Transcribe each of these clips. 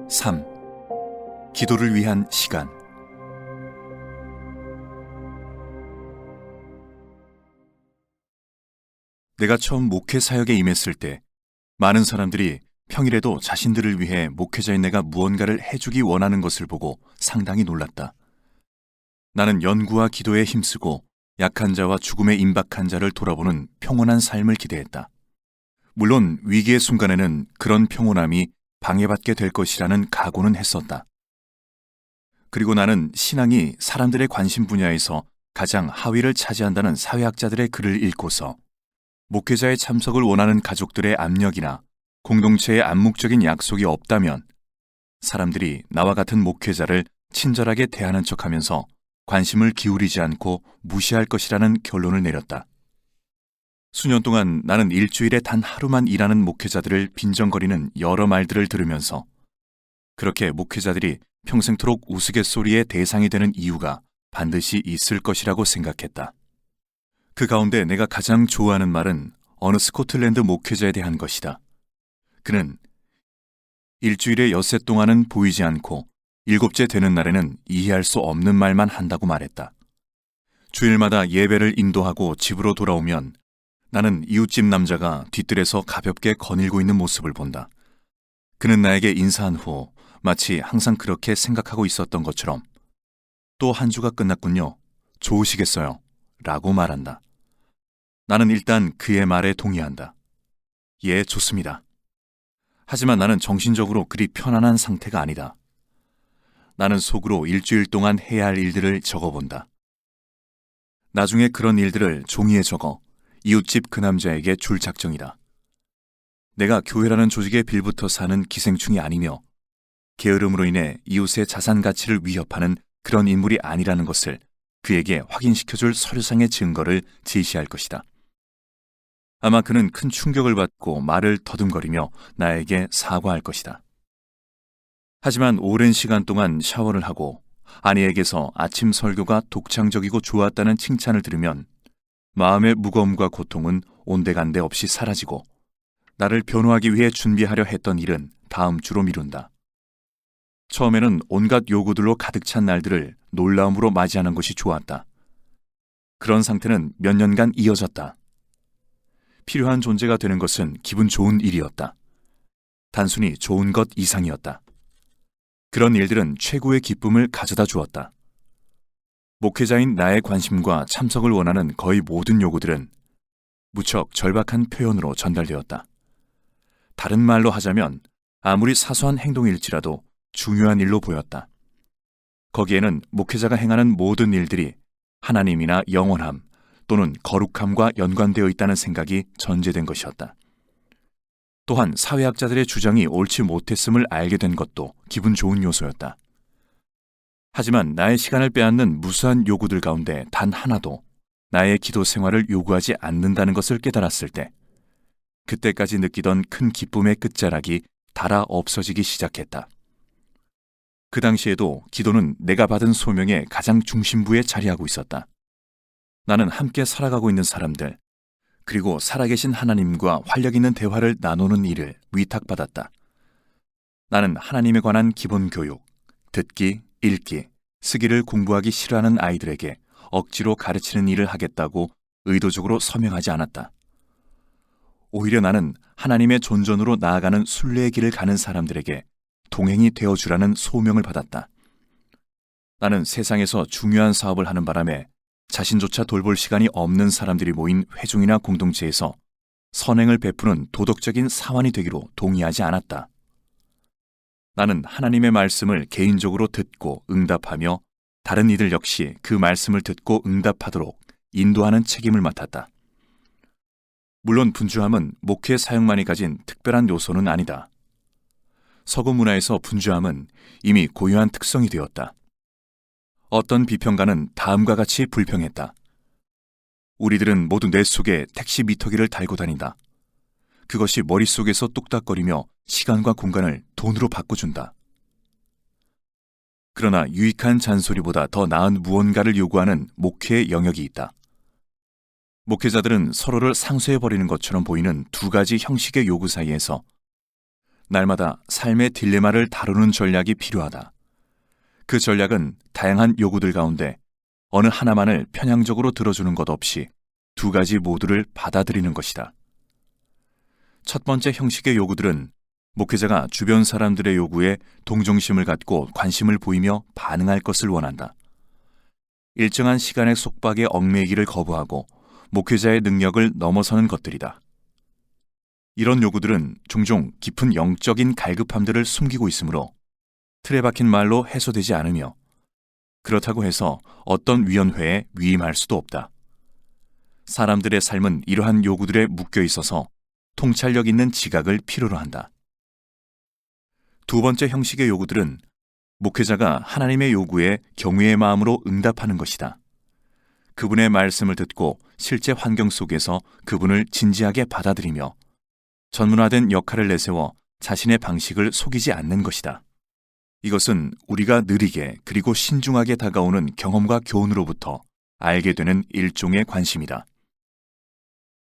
3. 기도를 위한 시간. 내가 처음 목회 사역에 임했을 때 많은 사람들이 평일에도 자신들을 위해 목회자인 내가 무언가를 해주기 원하는 것을 보고 상당히 놀랐다. 나는 연구와 기도에 힘쓰고 약한 자와 죽음에 임박한 자를 돌아보는 평온한 삶을 기대했다. 물론 위기의 순간에는 그런 평온함이 방해받게 될 것이라는 각오는 했었다. 그리고 나는 신앙이 사람들의 관심 분야에서 가장 하위를 차지한다는 사회학자들의 글을 읽고서 목회자의 참석을 원하는 가족들의 압력이나 공동체의 암묵적인 약속이 없다면 사람들이 나와 같은 목회자를 친절하게 대하는 척하면서 관심을 기울이지 않고 무시할 것이라는 결론을 내렸다. 수년 동안 나는 일주일에 단 하루만 일하는 목회자들을 빈정거리는 여러 말들을 들으면서 그렇게 목회자들이 평생토록 우스갯소리의 대상이 되는 이유가 반드시 있을 것이라고 생각했다. 그 가운데 내가 가장 좋아하는 말은 어느 스코틀랜드 목회자에 대한 것이다. 그는 일주일에 엿새 동안은 보이지 않고 일곱째 되는 날에는 이해할 수 없는 말만 한다고 말했다. 주일마다 예배를 인도하고 집으로 돌아오면 나는 이웃집 남자가 뒤뜰에서 가볍게 거닐고 있는 모습을 본다. 그는 나에게 인사한 후 마치 항상 그렇게 생각하고 있었던 것처럼 또 한 주가 끝났군요. 좋으시겠어요? 라고 말한다. 나는 일단 그의 말에 동의한다. 예, 좋습니다. 하지만 나는 정신적으로 그리 편안한 상태가 아니다. 나는 속으로 일주일 동안 해야 할 일들을 적어본다. 나중에 그런 일들을 종이에 적어 이웃집 그 남자에게 줄 작정이다. 내가 교회라는 조직에 빌붙어 사는 기생충이 아니며 게으름으로 인해 이웃의 자산 가치를 위협하는 그런 인물이 아니라는 것을 그에게 확인시켜줄 서류상의 증거를 제시할 것이다. 아마 그는 큰 충격을 받고 말을 더듬거리며 나에게 사과할 것이다. 하지만 오랜 시간 동안 샤워를 하고 아내에게서 아침 설교가 독창적이고 좋았다는 칭찬을 들으면 마음의 무거움과 고통은 온데간데 없이 사라지고 나를 변호하기 위해 준비하려 했던 일은 다음 주로 미룬다. 처음에는 온갖 요구들로 가득 찬 날들을 놀라움으로 맞이하는 것이 좋았다. 그런 상태는 몇 년간 이어졌다. 필요한 존재가 되는 것은 기분 좋은 일이었다. 단순히 좋은 것 이상이었다. 그런 일들은 최고의 기쁨을 가져다 주었다. 목회자인 나의 관심과 참석을 원하는 거의 모든 요구들은 무척 절박한 표현으로 전달되었다. 다른 말로 하자면 아무리 사소한 행동일지라도 중요한 일로 보였다. 거기에는 목회자가 행하는 모든 일들이 하나님이나 영원함 또는 거룩함과 연관되어 있다는 생각이 전제된 것이었다. 또한 사회학자들의 주장이 옳지 못했음을 알게 된 것도 기분 좋은 요소였다. 하지만 나의 시간을 빼앗는 무수한 요구들 가운데 단 하나도 나의 기도 생활을 요구하지 않는다는 것을 깨달았을 때 그때까지 느끼던 큰 기쁨의 끝자락이 닳아 없어지기 시작했다. 그 당시에도 기도는 내가 받은 소명의 가장 중심부에 자리하고 있었다. 나는 함께 살아가고 있는 사람들, 그리고 살아계신 하나님과 활력 있는 대화를 나누는 일을 위탁받았다. 나는 하나님에 관한 기본 교육, 듣기, 읽기, 쓰기를 공부하기 싫어하는 아이들에게 억지로 가르치는 일을 하겠다고 의도적으로 서명하지 않았다. 오히려 나는 하나님의 존전으로 나아가는 순례의 길을 가는 사람들에게 동행이 되어주라는 소명을 받았다. 나는 세상에서 중요한 사업을 하는 바람에 자신조차 돌볼 시간이 없는 사람들이 모인 회중이나 공동체에서 선행을 베푸는 도덕적인 사환이 되기로 동의하지 않았다. 나는 하나님의 말씀을 개인적으로 듣고 응답하며 다른 이들 역시 그 말씀을 듣고 응답하도록 인도하는 책임을 맡았다. 물론 분주함은 목회 사역만이 가진 특별한 요소는 아니다. 서구 문화에서 분주함은 이미 고유한 특성이 되었다. 어떤 비평가는 다음과 같이 불평했다. 우리들은 모두 뇌 속에 택시 미터기를 달고 다닌다. 그것이 머릿속에서 뚝딱거리며 시간과 공간을 돈으로 바꿔준다. 그러나 유익한 잔소리보다 더 나은 무언가를 요구하는 목회의 영역이 있다. 목회자들은 서로를 상쇄해버리는 것처럼 보이는 두 가지 형식의 요구 사이에서 날마다 삶의 딜레마를 다루는 전략이 필요하다. 그 전략은 다양한 요구들 가운데 어느 하나만을 편향적으로 들어주는 것 없이 두 가지 모두를 받아들이는 것이다. 첫 번째 형식의 요구들은 목회자가 주변 사람들의 요구에 동정심을 갖고 관심을 보이며 반응할 것을 원한다. 일정한 시간의 속박에 얽매이기를 거부하고 목회자의 능력을 넘어서는 것들이다. 이런 요구들은 종종 깊은 영적인 갈급함들을 숨기고 있으므로 틀에 박힌 말로 해소되지 않으며 그렇다고 해서 어떤 위원회에 위임할 수도 없다. 사람들의 삶은 이러한 요구들에 묶여 있어서 통찰력 있는 지각을 필요로 한다. 두 번째 형식의 요구들은 목회자가 하나님의 요구에 경외의 마음으로 응답하는 것이다. 그분의 말씀을 듣고 실제 환경 속에서 그분을 진지하게 받아들이며 전문화된 역할을 내세워 자신의 방식을 속이지 않는 것이다. 이것은 우리가 느리게 그리고 신중하게 다가오는 경험과 교훈으로부터 알게 되는 일종의 관심이다.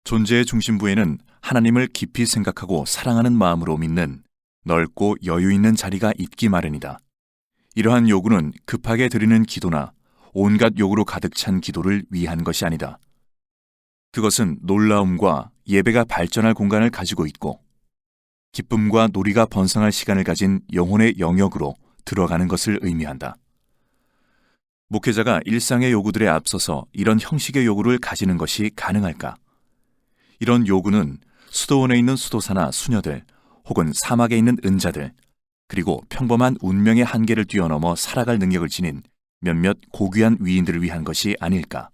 존재의 중심부에는 하나님을 깊이 생각하고 사랑하는 마음으로 믿는 넓고 여유 있는 자리가 있기 마련이다. 이러한 요구는 급하게 드리는 기도나 온갖 요구로 가득 찬 기도를 위한 것이 아니다. 그것은 놀라움과 예배가 발전할 공간을 가지고 있고 기쁨과 놀이가 번성할 시간을 가진 영혼의 영역으로 들어가는 것을 의미한다. 목회자가 일상의 요구들에 앞서서 이런 형식의 요구를 가지는 것이 가능할까? 이런 요구는 수도원에 있는 수도사나 수녀들 혹은 사막에 있는 은자들 그리고 평범한 운명의 한계를 뛰어넘어 살아갈 능력을 지닌 몇몇 고귀한 위인들을 위한 것이 아닐까?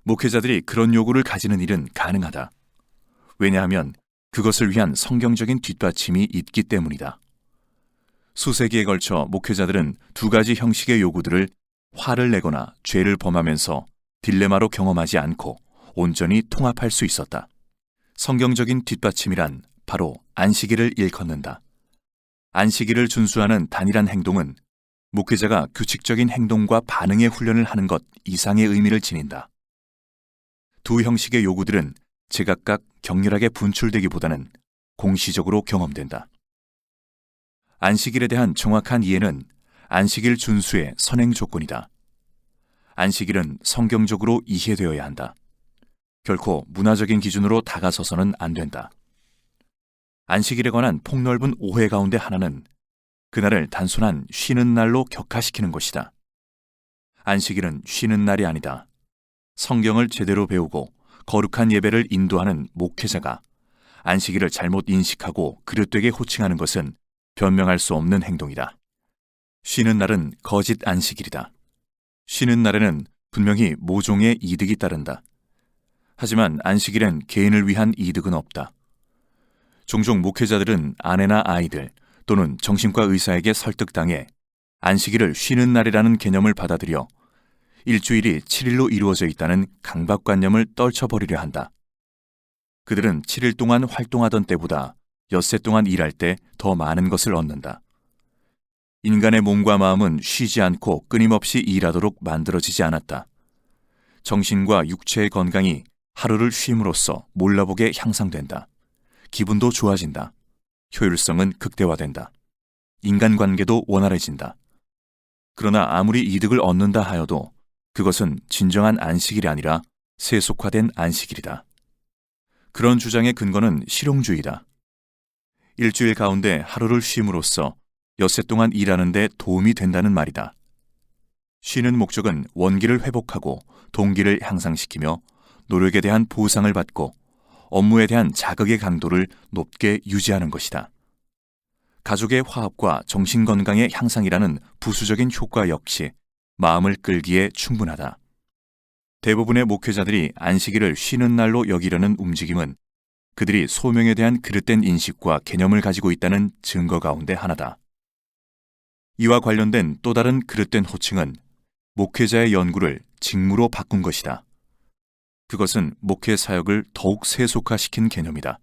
목회자들이 그런 요구를 가지는 일은 가능하다. 왜냐하면 그것을 위한 성경적인 뒷받침이 있기 때문이다. 수세기에 걸쳐 목회자들은 두 가지 형식의 요구들을 화를 내거나 죄를 범하면서 딜레마로 경험하지 않고 온전히 통합할 수 있었다. 성경적인 뒷받침이란 바로 안식일을 일컫는다. 안식일을 준수하는 단일한 행동은 목회자가 규칙적인 행동과 반응의 훈련을 하는 것 이상의 의미를 지닌다. 두 형식의 요구들은 제각각 격렬하게 분출되기보다는 공시적으로 경험된다. 안식일에 대한 정확한 이해는 안식일 준수의 선행 조건이다. 안식일은 성경적으로 이해되어야 한다. 결코 문화적인 기준으로 다가서서는 안 된다. 안식일에 관한 폭넓은 오해 가운데 하나는 그날을 단순한 쉬는 날로 격화시키는 것이다. 안식일은 쉬는 날이 아니다. 성경을 제대로 배우고 거룩한 예배를 인도하는 목회자가 안식일을 잘못 인식하고 그릇되게 호칭하는 것은 변명할 수 없는 행동이다. 쉬는 날은 거짓 안식일이다. 쉬는 날에는 분명히 모종의 이득이 따른다. 하지만 안식일엔 개인을 위한 이득은 없다. 종종 목회자들은 아내나 아이들 또는 정신과 의사에게 설득당해 안식일을 쉬는 날이라는 개념을 받아들여 일주일이 7일로 이루어져 있다는 강박관념을 떨쳐버리려 한다. 그들은 7일 동안 활동하던 때보다 엿새 동안 일할 때 더 많은 것을 얻는다. 인간의 몸과 마음은 쉬지 않고 끊임없이 일하도록 만들어지지 않았다. 정신과 육체의 건강이 하루를 쉼으로써 몰라보게 향상된다. 기분도 좋아진다. 효율성은 극대화된다. 인간관계도 원활해진다. 그러나 아무리 이득을 얻는다 하여도 그것은 진정한 안식일이 아니라 세속화된 안식일이다. 그런 주장의 근거는 실용주의다. 일주일 가운데 하루를 쉼으로써 엿새 동안 일하는 데 도움이 된다는 말이다. 쉬는 목적은 원기를 회복하고 동기를 향상시키며 노력에 대한 보상을 받고 업무에 대한 자극의 강도를 높게 유지하는 것이다. 가족의 화합과 정신건강의 향상이라는 부수적인 효과 역시 마음을 끌기에 충분하다. 대부분의 목회자들이 안식일을 쉬는 날로 여기려는 움직임은 그들이 소명에 대한 그릇된 인식과 개념을 가지고 있다는 증거 가운데 하나다. 이와 관련된 또 다른 그릇된 호칭은 목회자의 연구를 직무로 바꾼 것이다. 그것은 목회 사역을 더욱 세속화시킨 개념이다.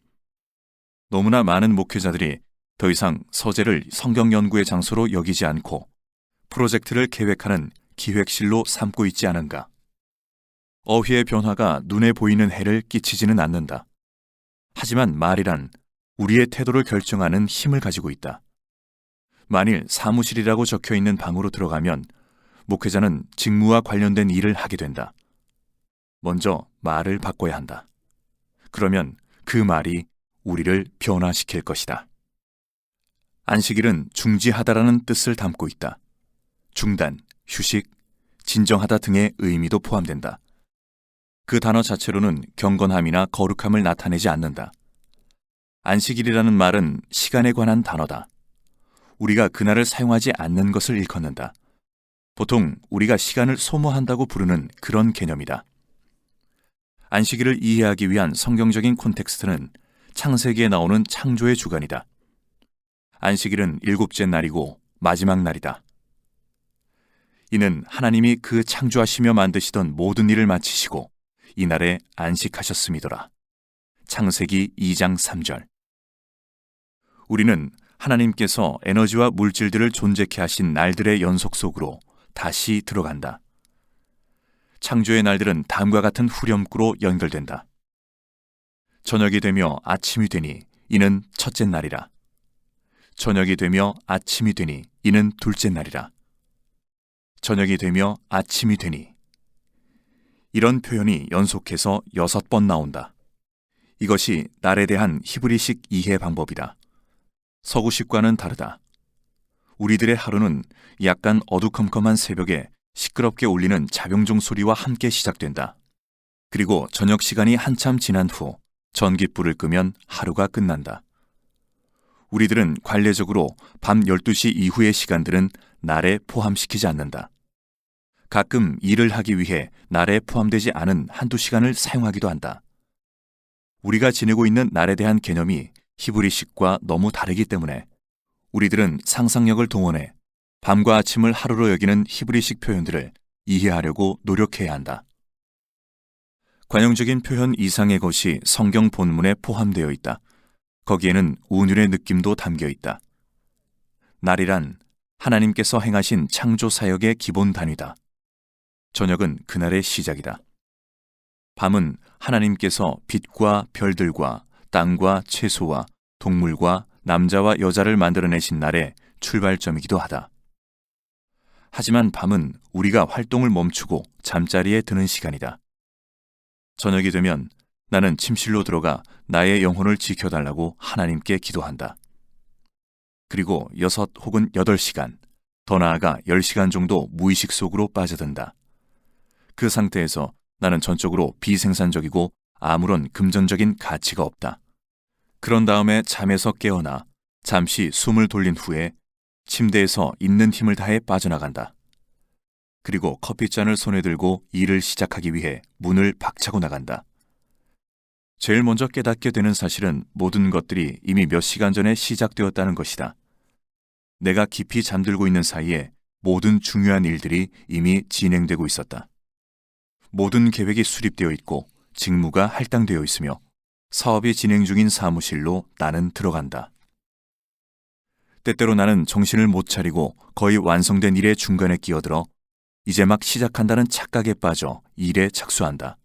너무나 많은 목회자들이 더 이상 서재를 성경 연구의 장소로 여기지 않고 프로젝트를 계획하는 기획실로 삼고 있지 않은가. 어휘의 변화가 눈에 보이는 해를 끼치지는 않는다. 하지만 말이란 우리의 태도를 결정하는 힘을 가지고 있다. 만일 사무실이라고 적혀 있는 방으로 들어가면 목회자는 직무와 관련된 일을 하게 된다. 먼저 말을 바꿔야 한다. 그러면 그 말이 우리를 변화시킬 것이다. 안식일은 중지하다라는 뜻을 담고 있다. 중단, 휴식, 진정하다 등의 의미도 포함된다. 그 단어 자체로는 경건함이나 거룩함을 나타내지 않는다. 안식일이라는 말은 시간에 관한 단어다. 우리가 그날을 사용하지 않는 것을 일컫는다. 보통 우리가 시간을 소모한다고 부르는 그런 개념이다. 안식일을 이해하기 위한 성경적인 콘텍스트는 창세기에 나오는 창조의 주간이다. 안식일은 7째 날이고 마지막 날이다. 이는 하나님이 그 창조하시며 만드시던 모든 일을 마치시고 이날에 안식하셨음이더라. 창세기 2장 3절. 우리는 하나님께서 에너지와 물질들을 존재케 하신 날들의 연속 속으로 다시 들어간다. 창조의 날들은 다음과 같은 후렴구로 연결된다. 저녁이 되며 아침이 되니 이는 첫째 날이라. 저녁이 되며 아침이 되니 이는 둘째 날이라. 저녁이 되며 아침이 되니. 이런 표현이 연속해서 6번 나온다. 이것이 날에 대한 히브리식 이해 방법이다. 서구식과는 다르다. 우리들의 하루는 약간 어두컴컴한 새벽에 시끄럽게 울리는 자병종 소리와 함께 시작된다. 그리고 저녁 시간이 한참 지난 후 전깃불을 끄면 하루가 끝난다. 우리들은 관례적으로 밤 12시 이후의 시간들은 날에 포함시키지 않는다. 가끔 일을 하기 위해 날에 포함되지 않은 한두 시간을 사용하기도 한다. 우리가 지내고 있는 날에 대한 개념이 히브리식과 너무 다르기 때문에 우리들은 상상력을 동원해 밤과 아침을 하루로 여기는 히브리식 표현들을 이해하려고 노력해야 한다. 관용적인 표현 이상의 것이 성경 본문에 포함되어 있다. 거기에는 운율의 느낌도 담겨 있다. 날이란 하나님께서 행하신 창조 사역의 기본 단위다. 저녁은 그날의 시작이다. 밤은 하나님께서 빛과 별들과 땅과 채소와 동물과 남자와 여자를 만들어내신 날의 출발점이기도 하다. 하지만 밤은 우리가 활동을 멈추고 잠자리에 드는 시간이다. 저녁이 되면 나는 침실로 들어가 나의 영혼을 지켜달라고 하나님께 기도한다. 그리고 6 혹은 8시간, 더 나아가 10시간 정도 무의식 속으로 빠져든다. 그 상태에서 나는 전적으로 비생산적이고 아무런 금전적인 가치가 없다. 그런 다음에 잠에서 깨어나 잠시 숨을 돌린 후에 침대에서 있는 힘을 다해 빠져나간다. 그리고 커피잔을 손에 들고 일을 시작하기 위해 문을 박차고 나간다. 제일 먼저 깨닫게 되는 사실은 모든 것들이 이미 몇 시간 전에 시작되었다는 것이다. 내가 깊이 잠들고 있는 사이에 모든 중요한 일들이 이미 진행되고 있었다. 모든 계획이 수립되어 있고 직무가 할당되어 있으며 사업이 진행 중인 사무실로 나는 들어간다. 때때로 나는 정신을 못 차리고 거의 완성된 일의 중간에 끼어들어 이제 막 시작한다는 착각에 빠져 일에 착수한다.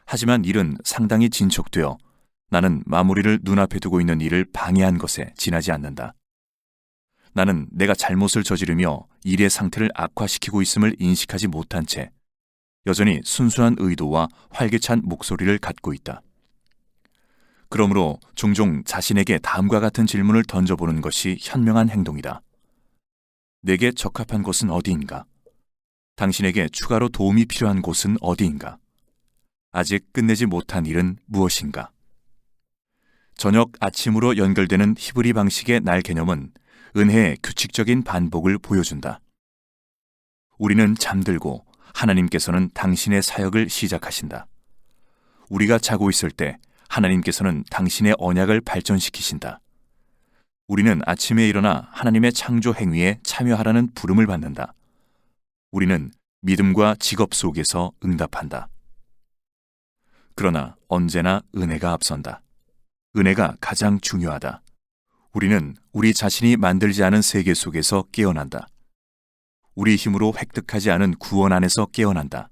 하지만 일은 상당히 진척되어 나는 마무리를 눈앞에 두고 있는 일을 방해한 것에 지나지 않는다. 나는 내가 잘못을 저지르며 일의 상태를 악화시키고 있음을 인식하지 못한 채 여전히 순수한 의도와 활기찬 목소리를 갖고 있다. 그러므로 종종 자신에게 다음과 같은 질문을 던져보는 것이 현명한 행동이다. 내게 적합한 곳은 어디인가? 당신에게 추가로 도움이 필요한 곳은 어디인가? 아직 끝내지 못한 일은 무엇인가? 저녁 아침으로 연결되는 히브리 방식의 날 개념은 은혜의 규칙적인 반복을 보여준다. 우리는 잠들고 하나님께서는 당신의 사역을 시작하신다. 우리가 자고 있을 때 하나님께서는 당신의 언약을 발전시키신다. 우리는 아침에 일어나 하나님의 창조 행위에 참여하라는 부름을 받는다. 우리는 믿음과 직업 속에서 응답한다. 그러나 언제나 은혜가 앞선다. 은혜가 가장 중요하다. 우리는 우리 자신이 만들지 않은 세계 속에서 깨어난다. 우리 힘으로 획득하지 않은 구원 안에서 깨어난다.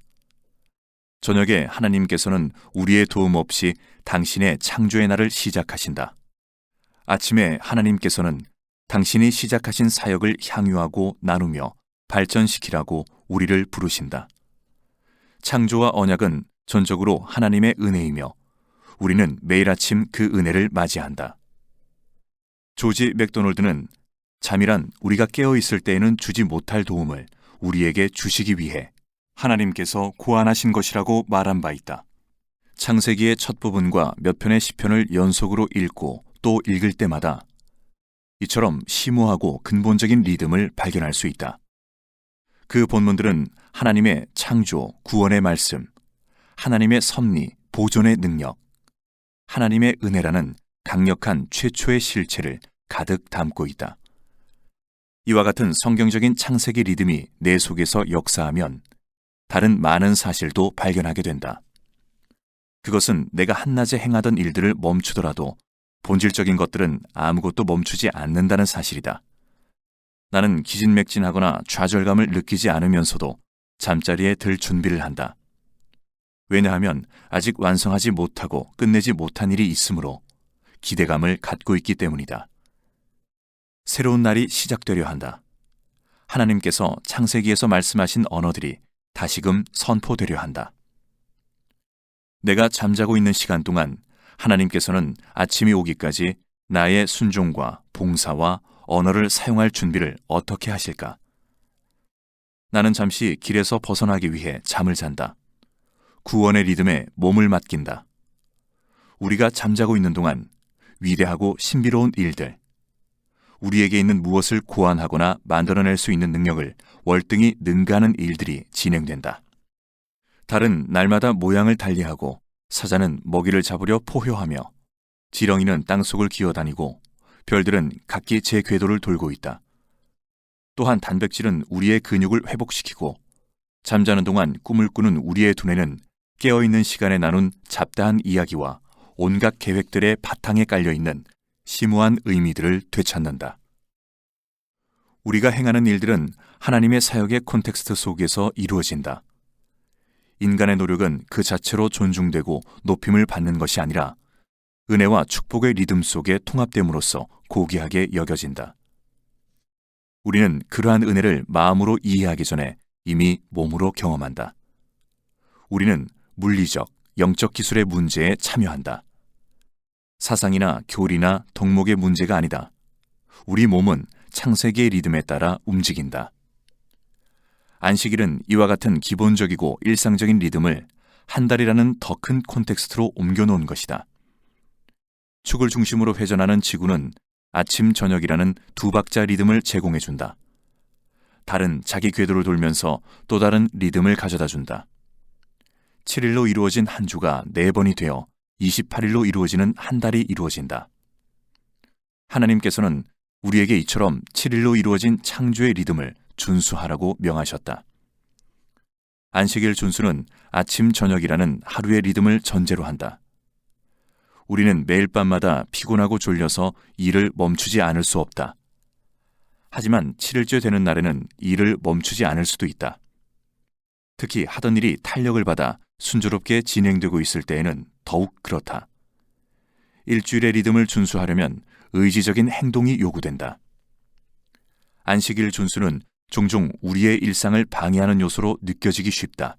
저녁에 하나님께서는 우리의 도움 없이 당신의 창조의 날을 시작하신다. 아침에 하나님께서는 당신이 시작하신 사역을 향유하고 나누며 발전시키라고 우리를 부르신다. 창조와 언약은 전적으로 하나님의 은혜이며 우리는 매일 아침 그 은혜를 맞이한다. 조지 맥도널드는 잠이란 우리가 깨어 있을 때에는 주지 못할 도움을 우리에게 주시기 위해 하나님께서 고안하신 것이라고 말한 바 있다. 창세기의 첫 부분과 몇 편의 시편을 연속으로 읽고 또 읽을 때마다 이처럼 심오하고 근본적인 리듬을 발견할 수 있다. 그 본문들은 하나님의 창조, 구원의 말씀, 하나님의 섭리, 보존의 능력, 하나님의 은혜라는 강력한 최초의 실체를 가득 담고 있다. 이와 같은 성경적인 창세기 리듬이 내 속에서 역사하면 다른 많은 사실도 발견하게 된다. 그것은 내가 한낮에 행하던 일들을 멈추더라도 본질적인 것들은 아무것도 멈추지 않는다는 사실이다. 나는 기진맥진하거나 좌절감을 느끼지 않으면서도 잠자리에 들 준비를 한다. 왜냐하면 아직 완성하지 못하고 끝내지 못한 일이 있으므로 기대감을 갖고 있기 때문이다. 새로운 날이 시작되려 한다. 하나님께서 창세기에서 말씀하신 언어들이 다시금 선포되려 한다. 내가 잠자고 있는 시간 동안 하나님께서는 아침이 오기까지 나의 순종과 봉사와 언어를 사용할 준비를 어떻게 하실까? 나는 잠시 길에서 벗어나기 위해 잠을 잔다. 구원의 리듬에 몸을 맡긴다. 우리가 잠자고 있는 동안 위대하고 신비로운 일들, 우리에게 있는 무엇을 고안하거나 만들어낼 수 있는 능력을 월등히 능가하는 일들이 진행된다. 달은 날마다 모양을 달리하고 사자는 먹이를 잡으려 포효하며 지렁이는 땅속을 기어다니고 별들은 각기 제 궤도를 돌고 있다. 또한 단백질은 우리의 근육을 회복시키고 잠자는 동안 꿈을 꾸는 우리의 두뇌는 깨어있는 시간에 나눈 잡다한 이야기와 온갖 계획들의 바탕에 깔려있는 심오한 의미들을 되찾는다. 우리가 행하는 일들은 하나님의 사역의 콘텍스트 속에서 이루어진다. 인간의 노력은 그 자체로 존중되고 높임을 받는 것이 아니라 은혜와 축복의 리듬 속에 통합됨으로써 고귀하게 여겨진다. 우리는 그러한 은혜를 마음으로 이해하기 전에 이미 몸으로 경험한다. 우리는 물리적, 영적 기술의 문제에 참여한다. 사상이나 교리나 덕목의 문제가 아니다. 우리 몸은 창세기의 리듬에 따라 움직인다. 안식일은 이와 같은 기본적이고 일상적인 리듬을 한 달이라는 더 큰 콘텍스트로 옮겨놓은 것이다. 축을 중심으로 회전하는 지구는 아침, 저녁이라는 두 박자 리듬을 제공해준다. 달은 자기 궤도를 돌면서 또 다른 리듬을 가져다준다. 7일로 이루어진 한 주가 4번이 되어 28일로 이루어지는 한 달이 이루어진다. 하나님께서는 우리에게 이처럼 7일로 이루어진 창조의 리듬을 준수하라고 명하셨다. 안식일 준수는 아침, 저녁이라는 하루의 리듬을 전제로 한다. 우리는 매일 밤마다 피곤하고 졸려서 일을 멈추지 않을 수 없다. 하지만 7일째 되는 날에는 일을 멈추지 않을 수도 있다. 특히 하던 일이 탄력을 받아 순조롭게 진행되고 있을 때에는 더욱 그렇다. 일주일의 리듬을 준수하려면 의지적인 행동이 요구된다. 안식일 준수는 종종 우리의 일상을 방해하는 요소로 느껴지기 쉽다.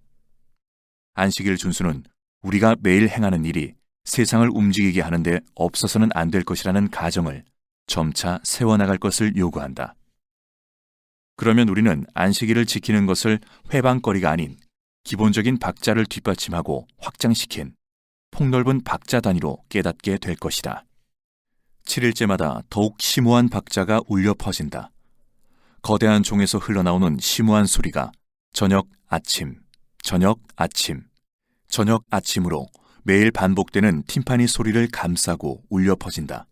안식일 준수는 우리가 매일 행하는 일이 세상을 움직이게 하는데 없어서는 안 될 것이라는 가정을 점차 세워나갈 것을 요구한다. 그러면 우리는 안식일을 지키는 것을 회방거리가 아닌 기본적인 박자를 뒷받침하고 확장시킨 폭넓은 박자 단위로 깨닫게 될 것이다. 7일째마다 더욱 심오한 박자가 울려 퍼진다. 거대한 종에서 흘러나오는 심오한 소리가 저녁, 아침, 저녁, 아침, 저녁, 아침으로 매일 반복되는 팀파니 소리를 감싸고 울려 퍼진다.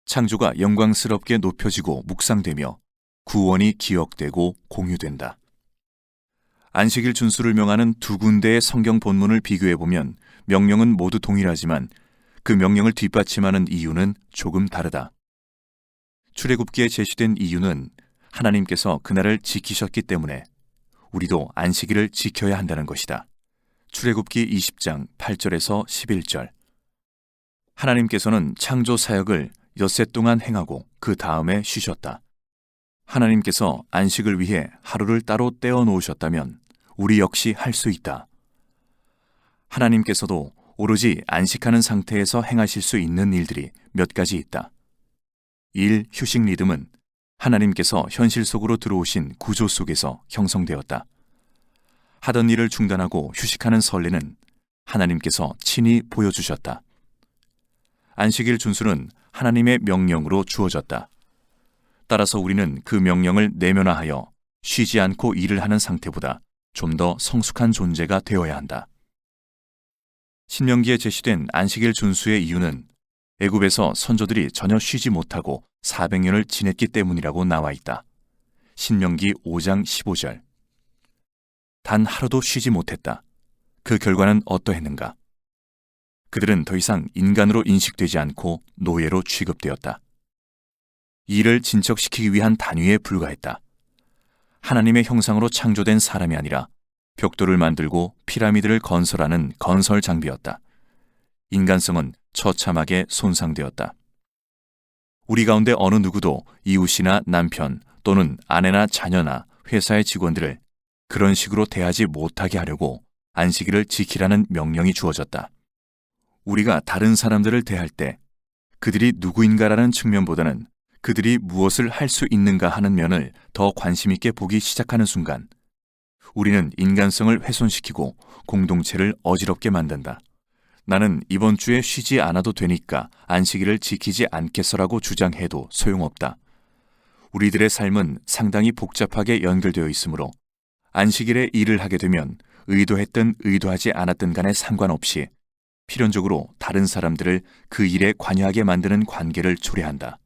창조가 영광스럽게 높여지고 묵상되며 구원이 기억되고 공유된다. 안식일 준수를 명하는 두 군데의 성경 본문을 비교해보면 명령은 모두 동일하지만 그 명령을 뒷받침하는 이유는 조금 다르다. 출애굽기에 제시된 이유는 하나님께서 그날을 지키셨기 때문에 우리도 안식일을 지켜야 한다는 것이다. 출애굽기 20장 8절에서 11절. 하나님께서는 창조 사역을 엿새 동안 행하고 그 다음에 쉬셨다. 하나님께서 안식을 위해 하루를 따로 떼어 놓으셨다면 우리 역시 할 수 있다. 하나님께서도 오로지 안식하는 상태에서 행하실 수 있는 일들이 몇 가지 있다. 일, 휴식 리듬은 하나님께서 현실 속으로 들어오신 구조 속에서 형성되었다. 하던 일을 중단하고 휴식하는 설레는 하나님께서 친히 보여주셨다. 안식일 준수는 하나님의 명령으로 주어졌다. 따라서 우리는 그 명령을 내면화하여 쉬지 않고 일을 하는 상태보다 좀 더 성숙한 존재가 되어야 한다. 신명기에 제시된 안식일 준수의 이유는 애굽에서 선조들이 전혀 쉬지 못하고 400년을 지냈기 때문이라고 나와 있다. 신명기 5장 15절. 단 하루도 쉬지 못했다. 그 결과는 어떠했는가? 그들은 더 이상 인간으로 인식되지 않고 노예로 취급되었다. 일을 진척시키기 위한 단위에 불과했다. 하나님의 형상으로 창조된 사람이 아니라 벽돌을 만들고 피라미드를 건설하는 건설 장비였다. 인간성은 처참하게 손상되었다. 우리 가운데 어느 누구도 이웃이나 남편 또는 아내나 자녀나 회사의 직원들을 그런 식으로 대하지 못하게 하려고 안식일을 지키라는 명령이 주어졌다. 우리가 다른 사람들을 대할 때 그들이 누구인가라는 측면보다는 그들이 무엇을 할 수 있는가 하는 면을 더 관심 있게 보기 시작하는 순간 우리는 인간성을 훼손시키고 공동체를 어지럽게 만든다. 나는 이번 주에 쉬지 않아도 되니까 안식일을 지키지 않겠어라고 주장해도 소용없다. 우리들의 삶은 상당히 복잡하게 연결되어 있으므로 안식일에 일을 하게 되면 의도했든 의도하지 않았든 간에 상관없이 필연적으로 다른 사람들을 그 일에 관여하게 만드는 관계를 초래한다.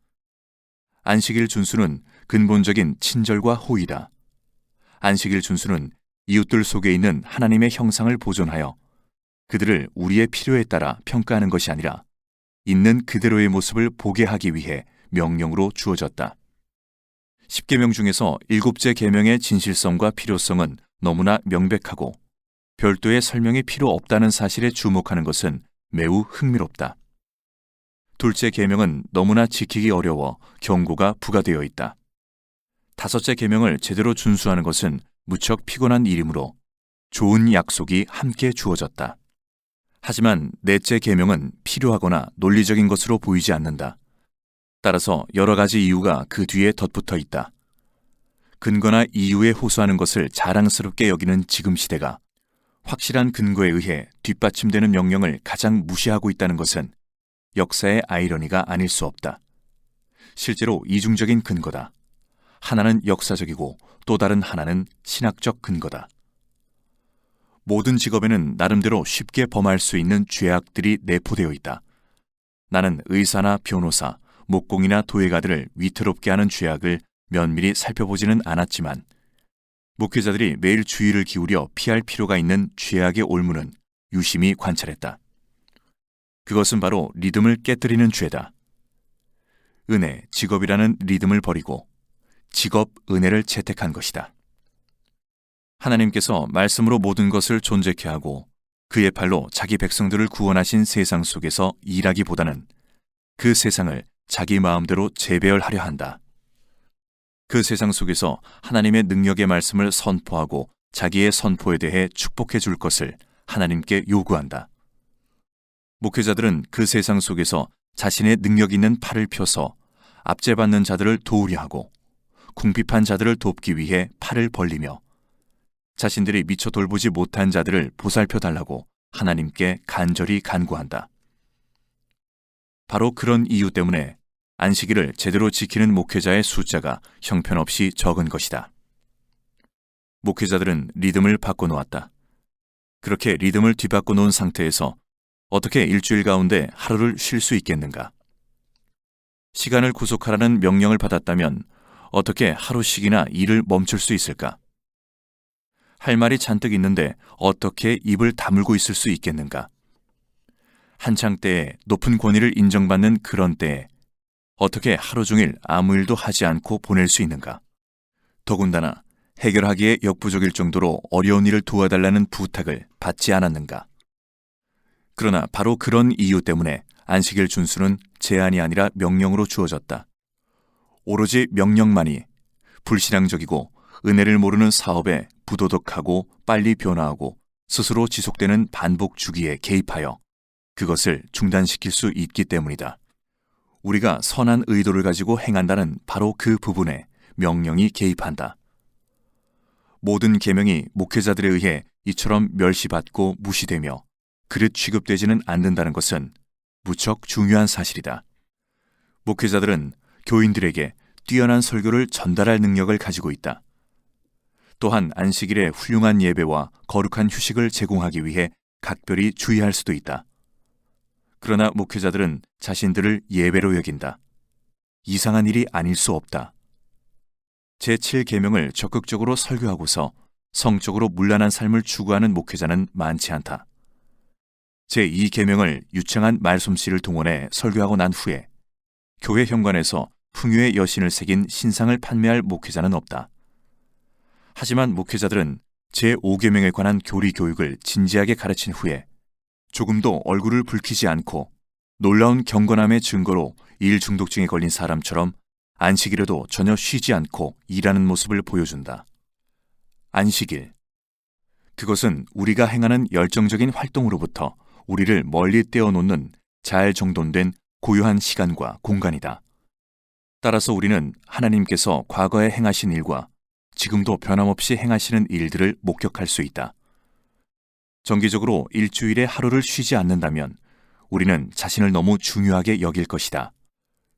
안식일 준수는 근본적인 친절과 호의다. 안식일 준수는 이웃들 속에 있는 하나님의 형상을 보존하여 그들을 우리의 필요에 따라 평가하는 것이 아니라 있는 그대로의 모습을 보게 하기 위해 명령으로 주어졌다. 10계명 중에서 7째 계명의 진실성과 필요성은 너무나 명백하고 별도의 설명이 필요 없다는 사실에 주목하는 것은 매우 흥미롭다. 둘째 계명은 너무나 지키기 어려워 경고가 부과되어 있다. 5째 계명을 제대로 준수하는 것은 무척 피곤한 일이므로 좋은 약속이 함께 주어졌다. 하지만 넷째 계명은 필요하거나 논리적인 것으로 보이지 않는다. 따라서 여러 가지 이유가 그 뒤에 덧붙어 있다. 근거나 이유에 호소하는 것을 자랑스럽게 여기는 지금 시대가 확실한 근거에 의해 뒷받침되는 명령을 가장 무시하고 있다는 것은 역사의 아이러니가 아닐 수 없다. 실제로 이중적인 근거다. 하나는 역사적이고 또 다른 하나는 신학적 근거다. 모든 직업에는 나름대로 쉽게 범할 수 있는 죄악들이 내포되어 있다. 나는 의사나 변호사, 목공이나 도예가들을 위태롭게 하는 죄악을 면밀히 살펴보지는 않았지만 목회자들이 매일 주의를 기울여 피할 필요가 있는 죄악의 올무는 유심히 관찰했다. 그것은 바로 리듬을 깨뜨리는 죄다. 은혜, 직업이라는 리듬을 버리고 직업, 은혜를 채택한 것이다. 하나님께서 말씀으로 모든 것을 존재케 하고 그의 팔로 자기 백성들을 구원하신 세상 속에서 일하기보다는 그 세상을 자기 마음대로 재배열하려 한다. 그 세상 속에서 하나님의 능력의 말씀을 선포하고 자기의 선포에 대해 축복해 줄 것을 하나님께 요구한다. 목회자들은 그 세상 속에서 자신의 능력 있는 팔을 펴서 압제받는 자들을 도우려 하고 궁핍한 자들을 돕기 위해 팔을 벌리며 자신들이 미처 돌보지 못한 자들을 보살펴 달라고 하나님께 간절히 간구한다. 바로 그런 이유 때문에 안식일을 제대로 지키는 목회자의 숫자가 형편없이 적은 것이다. 목회자들은 리듬을 바꿔놓았다. 그렇게 리듬을 뒤바꿔 놓은 상태에서 어떻게 일주일 가운데 하루를 쉴 수 있겠는가? 시간을 구속하라는 명령을 받았다면 어떻게 하루씩이나 일을 멈출 수 있을까? 할 말이 잔뜩 있는데 어떻게 입을 다물고 있을 수 있겠는가? 한창 때에 높은 권위를 인정받는 그런 때에 어떻게 하루 종일 아무 일도 하지 않고 보낼 수 있는가? 더군다나 해결하기에 역부족일 정도로 어려운 일을 도와달라는 부탁을 받지 않았는가? 그러나 바로 그런 이유 때문에 안식일 준수는 제안이 아니라 명령으로 주어졌다. 오로지 명령만이 불신앙적이고 은혜를 모르는 사업에 부도덕하고 빨리 변화하고 스스로 지속되는 반복 주기에 개입하여 그것을 중단시킬 수 있기 때문이다. 우리가 선한 의도를 가지고 행한다는 바로 그 부분에 명령이 개입한다. 모든 계명이 목회자들에 의해 이처럼 멸시받고 무시되며 그릇 취급되지는 않는다는 것은 무척 중요한 사실이다. 목회자들은 교인들에게 뛰어난 설교를 전달할 능력을 가지고 있다. 또한 안식일에 훌륭한 예배와 거룩한 휴식을 제공하기 위해 각별히 주의할 수도 있다. 그러나 목회자들은 자신들을 예배로 여긴다. 이상한 일이 아닐 수 없다. 제7계명을 적극적으로 설교하고서 성적으로 문란한 삶을 추구하는 목회자는 많지 않다. 제2계명을 유창한 말솜씨를 동원해 설교하고 난 후에 교회 현관에서 풍요의 여신을 새긴 신상을 판매할 목회자는 없다. 하지만 목회자들은 제5계명에 관한 교리 교육을 진지하게 가르친 후에 조금도 얼굴을 붉히지 않고 놀라운 경건함의 증거로 일 중독증에 걸린 사람처럼 안식일에도 전혀 쉬지 않고 일하는 모습을 보여준다. 안식일. 그것은 우리가 행하는 열정적인 활동으로부터 우리를 멀리 떼어놓는 잘 정돈된 고요한 시간과 공간이다. 따라서 우리는 하나님께서 과거에 행하신 일과 지금도 변함없이 행하시는 일들을 목격할 수 있다. 정기적으로 일주일에 하루를 쉬지 않는다면 우리는 자신을 너무 중요하게 여길 것이다.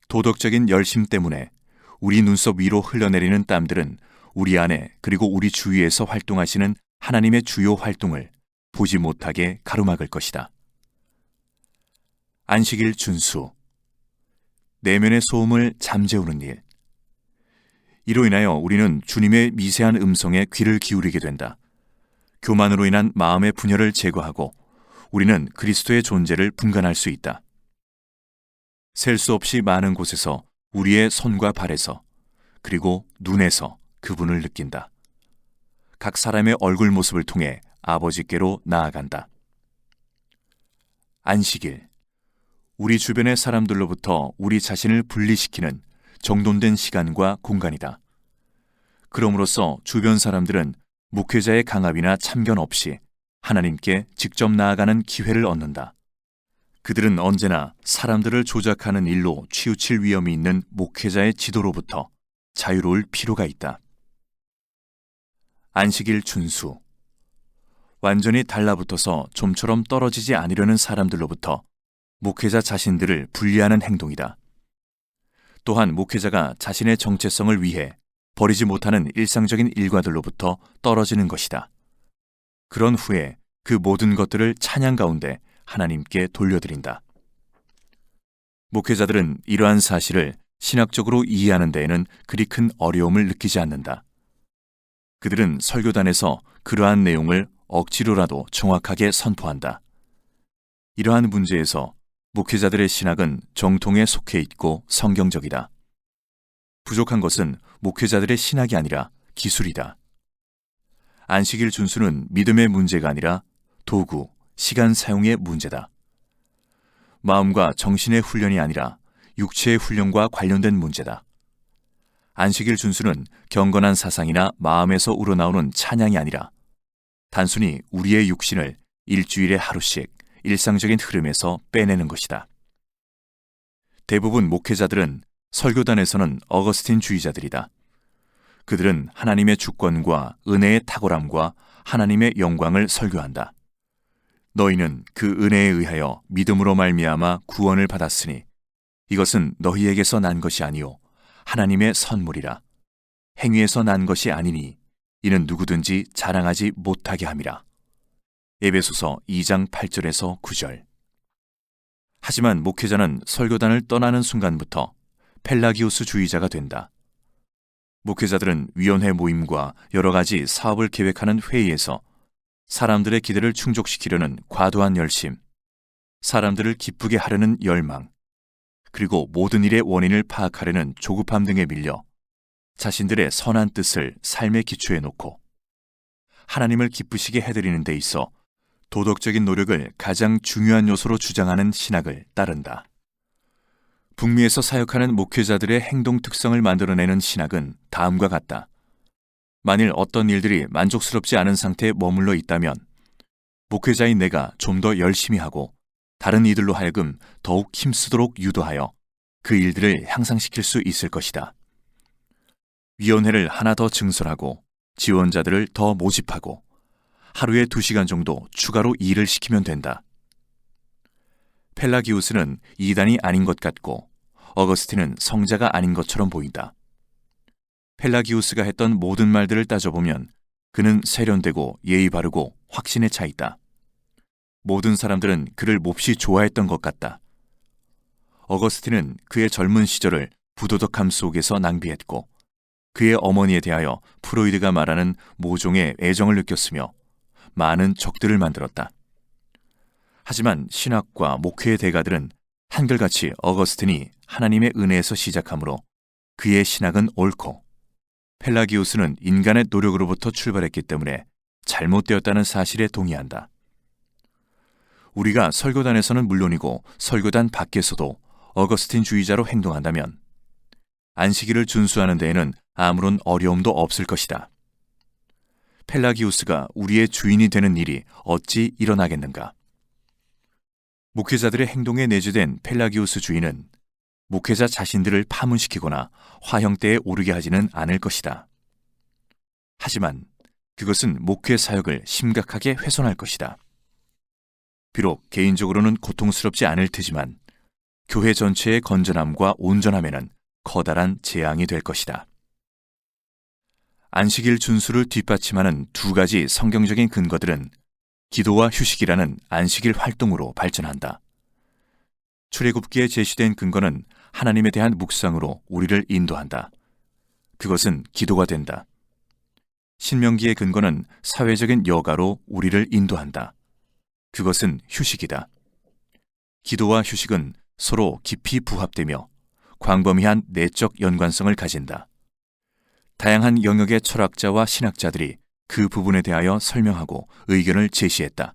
도덕적인 열심 때문에 우리 눈썹 위로 흘러내리는 땀들은 우리 안에 그리고 우리 주위에서 활동하시는 하나님의 주요 활동을 보지 못하게 가로막을 것이다. 안식일 준수. 내면의 소음을 잠재우는 일. 이로 인하여 우리는 주님의 미세한 음성에 귀를 기울이게 된다. 교만으로 인한 마음의 분열을 제거하고 우리는 그리스도의 존재를 분간할 수 있다. 셀 수 없이 많은 곳에서 우리의 손과 발에서 그리고 눈에서 그분을 느낀다. 각 사람의 얼굴 모습을 통해 아버지께로 나아간다. 안식일. 우리 주변의 사람들로부터 우리 자신을 분리시키는 정돈된 시간과 공간이다. 그럼으로써 주변 사람들은 목회자의 강압이나 참견 없이 하나님께 직접 나아가는 기회를 얻는다. 그들은 언제나 사람들을 조작하는 일로 치우칠 위험이 있는 목회자의 지도로부터 자유로울 필요가 있다. 안식일 준수. 완전히 달라붙어서 좀처럼 떨어지지 않으려는 사람들로부터 목회자 자신들을 분리하는 행동이다. 또한 목회자가 자신의 정체성을 위해 버리지 못하는 일상적인 일과들로부터 떨어지는 것이다. 그런 후에 그 모든 것들을 찬양 가운데 하나님께 돌려드린다. 목회자들은 이러한 사실을 신학적으로 이해하는 데에는 그리 큰 어려움을 느끼지 않는다. 그들은 설교단에서 그러한 내용을 억지로라도 정확하게 선포한다. 이러한 문제에서 목회자들의 신학은 정통에 속해 있고 성경적이다. 부족한 것은 목회자들의 신학이 아니라 기술이다. 안식일 준수는 믿음의 문제가 아니라 도구, 시간 사용의 문제다. 마음과 정신의 훈련이 아니라 육체의 훈련과 관련된 문제다. 안식일 준수는 경건한 사상이나 마음에서 우러나오는 찬양이 아니라 단순히 우리의 육신을 일주일에 하루씩 일상적인 흐름에서 빼내는 것이다. 대부분 목회자들은 설교단에서는 어거스틴 주의자들이다. 그들은 하나님의 주권과 은혜의 탁월함과 하나님의 영광을 설교한다. 너희는 그 은혜에 의하여 믿음으로 말미암아 구원을 받았으니 이것은 너희에게서 난 것이 아니요 하나님의 선물이라. 행위에서 난 것이 아니니 이는 누구든지 자랑하지 못하게 함이라. 에베소서 2장 8절에서 9절. 하지만 목회자는 설교단을 떠나는 순간부터 펠라기우스 주의자가 된다. 목회자들은 위원회 모임과 여러 가지 사업을 계획하는 회의에서 사람들의 기대를 충족시키려는 과도한 열심, 사람들을 기쁘게 하려는 열망, 그리고 모든 일의 원인을 파악하려는 조급함 등에 밀려 자신들의 선한 뜻을 삶의 기초에 놓고 하나님을 기쁘시게 해드리는 데 있어 도덕적인 노력을 가장 중요한 요소로 주장하는 신학을 따른다. 북미에서 사역하는 목회자들의 행동 특성을 만들어내는 신학은 다음과 같다. 만일 어떤 일들이 만족스럽지 않은 상태에 머물러 있다면 목회자인 내가 좀 더 열심히 하고 다른 이들로 하여금 더욱 힘쓰도록 유도하여 그 일들을 향상시킬 수 있을 것이다. 위원회를 하나 더 증설하고 지원자들을 더 모집하고 하루에 2시간 정도 추가로 일을 시키면 된다. 펠라기우스는 이단이 아닌 것 같고 어거스틴은 성자가 아닌 것처럼 보인다. 펠라기우스가 했던 모든 말들을 따져보면 그는 세련되고 예의 바르고 확신에 차 있다. 모든 사람들은 그를 몹시 좋아했던 것 같다. 어거스틴은 그의 젊은 시절을 부도덕함 속에서 낭비했고 그의 어머니에 대하여 프로이드가 말하는 모종의 애정을 느꼈으며 많은 적들을 만들었다. 하지만 신학과 목회의 대가들은 한결같이 어거스틴이 하나님의 은혜에서 시작하므로 그의 신학은 옳고 펠라기우스는 인간의 노력으로부터 출발했기 때문에 잘못되었다는 사실에 동의한다. 우리가 설교단에서는 물론이고 설교단 밖에서도 어거스틴 주의자로 행동한다면 안식일을 준수하는 데에는 아무런 어려움도 없을 것이다. 펠라기우스가 우리의 주인이 되는 일이 어찌 일어나겠는가? 목회자들의 행동에 내재된 펠라기우스 주의는 목회자 자신들을 파문시키거나 화형대에 오르게 하지는 않을 것이다. 하지만 그것은 목회 사역을 심각하게 훼손할 것이다. 비록 개인적으로는 고통스럽지 않을 테지만 교회 전체의 건전함과 온전함에는 커다란 재앙이 될 것이다. 안식일 준수를 뒷받침하는 2가지 성경적인 근거들은 기도와 휴식이라는 안식일 활동으로 발전한다. 출애굽기에 제시된 근거는 하나님에 대한 묵상으로 우리를 인도한다. 그것은 기도가 된다. 신명기의 근거는 사회적인 여가로 우리를 인도한다. 그것은 휴식이다. 기도와 휴식은 서로 깊이 부합되며 광범위한 내적 연관성을 가진다. 다양한 영역의 철학자와 신학자들이 그 부분에 대하여 설명하고 의견을 제시했다.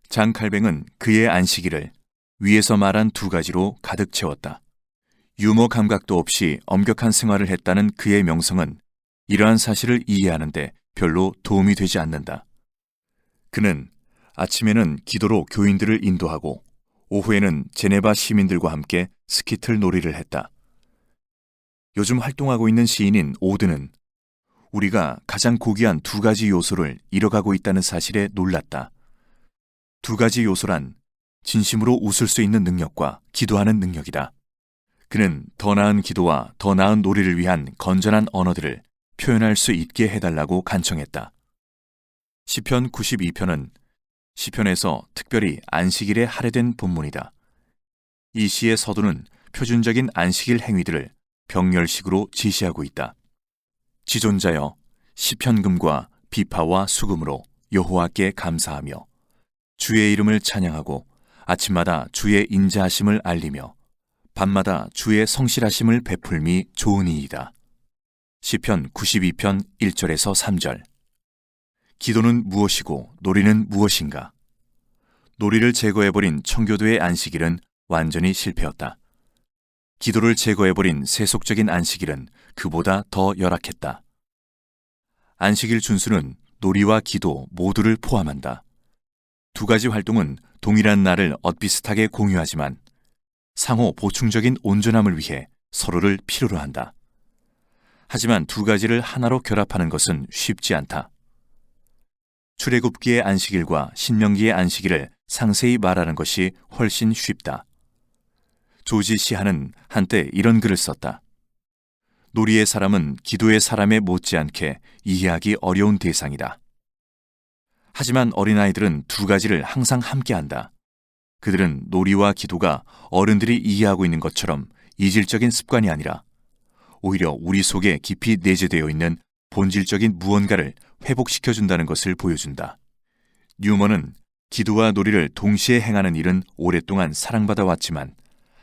장 칼뱅은 그의 안식일을 위에서 말한 2가지로 가득 채웠다. 유머 감각도 없이 엄격한 생활을 했다는 그의 명성은 이러한 사실을 이해하는 데 별로 도움이 되지 않는다. 그는 아침에는 기도로 교인들을 인도하고 오후에는 제네바 시민들과 함께 스키틀 놀이를 했다. 요즘 활동하고 있는 시인인 오드는 우리가 가장 고귀한 2가지 요소를 잃어가고 있다는 사실에 놀랐다. 2가지 요소란 진심으로 웃을 수 있는 능력과 기도하는 능력이다. 그는 더 나은 기도와 더 나은 놀이를 위한 건전한 언어들을 표현할 수 있게 해달라고 간청했다. 시편 92편은 시편에서 특별히 안식일에 할애된 본문이다. 이 시의 서두는 표준적인 안식일 행위들을 병렬식으로 지시하고 있다. 지존자여 시편금과 비파와 수금으로 여호와께 감사하며 주의 이름을 찬양하고 아침마다 주의 인자하심을 알리며 밤마다 주의 성실하심을 베풀미 좋으니이다. 시편 92편 1절에서 3절. 기도는 무엇이고 놀이는 무엇인가? 놀이를 제거해버린 청교도의 안식일은 완전히 실패였다. 기도를 제거해버린 세속적인 안식일은 그보다 더 열악했다. 안식일 준수는 놀이와 기도 모두를 포함한다. 2가지 활동은 동일한 날을 엇비슷하게 공유하지만 상호 보충적인 온전함을 위해 서로를 필요로 한다. 하지만 2가지를 하나로 결합하는 것은 쉽지 않다. 출애굽기의 안식일과 신명기의 안식일을 상세히 말하는 것이 훨씬 쉽다. 조지 시한은 한때 이런 글을 썼다. 놀이의 사람은 기도의 사람에 못지않게 이해하기 어려운 대상이다. 하지만 어린아이들은 2가지를 항상 함께한다. 그들은 놀이와 기도가 어른들이 이해하고 있는 것처럼 이질적인 습관이 아니라 오히려 우리 속에 깊이 내재되어 있는 본질적인 무언가를 회복시켜준다는 것을 보여준다. 뉴먼은 기도와 놀이를 동시에 행하는 일은 오랫동안 사랑받아 왔지만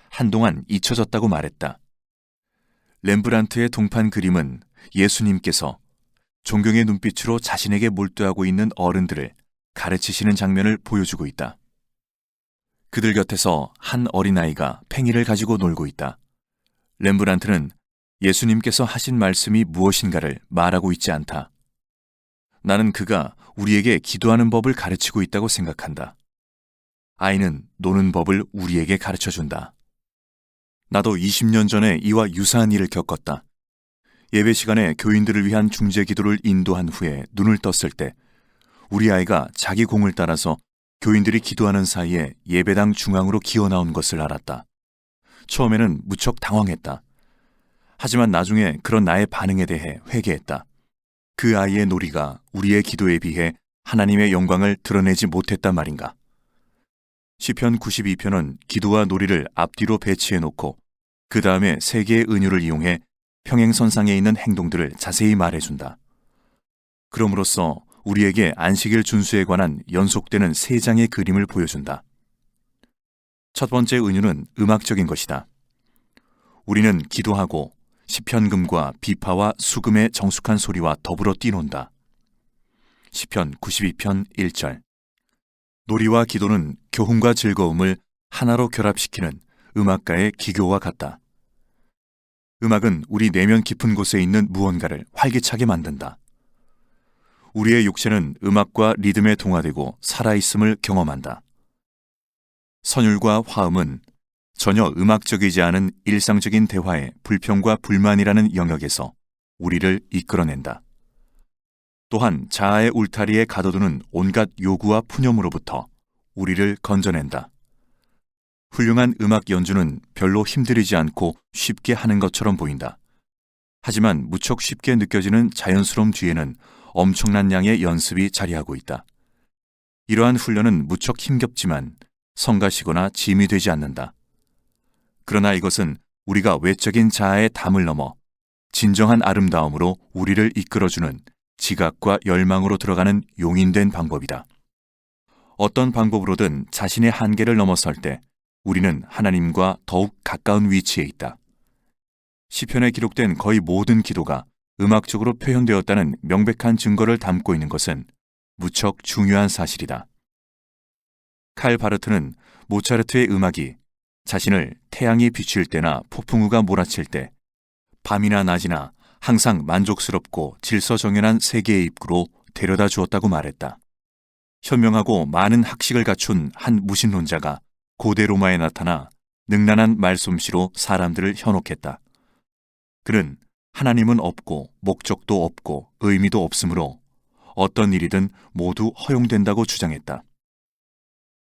한동안 잊혀졌다고 말했다. 렘브란트의 동판 그림은 예수님께서 존경의 눈빛으로 자신에게 몰두하고 있는 어른들을 가르치시는 장면을 보여주고 있다. 그들 곁에서 한 어린아이가 팽이를 가지고 놀고 있다. 렘브란트는 예수님께서 하신 말씀이 무엇인가를 말하고 있지 않다. 나는 그가 우리에게 기도하는 법을 가르치고 있다고 생각한다. 아이는 노는 법을 우리에게 가르쳐준다. 나도 20년 전에 이와 유사한 일을 겪었다. 예배 시간에 교인들을 위한 중재 기도를 인도한 후에 눈을 떴을 때 우리 아이가 자기 공을 따라서 교인들이 기도하는 사이에 예배당 중앙으로 기어나온 것을 알았다. 처음에는 무척 당황했다. 하지만 나중에 그런 나의 반응에 대해 회개했다. 그 아이의 놀이가 우리의 기도에 비해 하나님의 영광을 드러내지 못했단 말인가. 시편 92편은 기도와 놀이를 앞뒤로 배치해 놓고 그 다음에 세 개의 은유를 이용해 평행선상에 있는 행동들을 자세히 말해준다. 그럼으로써 우리에게 안식일 준수에 관한 연속되는 세 장의 그림을 보여준다. 첫 번째 은유는 음악적인 것이다. 우리는 기도하고 시편금과 비파와 수금의 정숙한 소리와 더불어 뛰논다. 시편 92편 1절. 놀이와 기도는 교훈과 즐거움을 하나로 결합시키는 음악가의 기교와 같다. 음악은 우리 내면 깊은 곳에 있는 무언가를 활기차게 만든다. 우리의 육체는 음악과 리듬에 동화되고 살아있음을 경험한다. 선율과 화음은 전혀 음악적이지 않은 일상적인 대화의 불평과 불만이라는 영역에서 우리를 이끌어낸다. 또한 자아의 울타리에 가둬두는 온갖 요구와 푸념으로부터 우리를 건져낸다. 훌륭한 음악 연주는 별로 힘들이지 않고 쉽게 하는 것처럼 보인다. 하지만 무척 쉽게 느껴지는 자연스러움 뒤에는 엄청난 양의 연습이 자리하고 있다. 이러한 훈련은 무척 힘겹지만 성가시거나 짐이 되지 않는다. 그러나 이것은 우리가 외적인 자아의 담을 넘어 진정한 아름다움으로 우리를 이끌어주는 지각과 열망으로 들어가는 용인된 방법이다. 어떤 방법으로든 자신의 한계를 넘어설 때 우리는 하나님과 더욱 가까운 위치에 있다. 시편에 기록된 거의 모든 기도가 음악적으로 표현되었다는 명백한 증거를 담고 있는 것은 무척 중요한 사실이다. 칼 바르트는 모차르트의 음악이 자신을 태양이 비칠 때나 폭풍우가 몰아칠 때 밤이나 낮이나 항상 만족스럽고 질서정연한 세계의 입구로 데려다 주었다고 말했다. 현명하고 많은 학식을 갖춘 한 무신론자가 고대 로마에 나타나 능란한 말솜씨로 사람들을 현혹했다. 그는 하나님은 없고 목적도 없고 의미도 없으므로 어떤 일이든 모두 허용된다고 주장했다.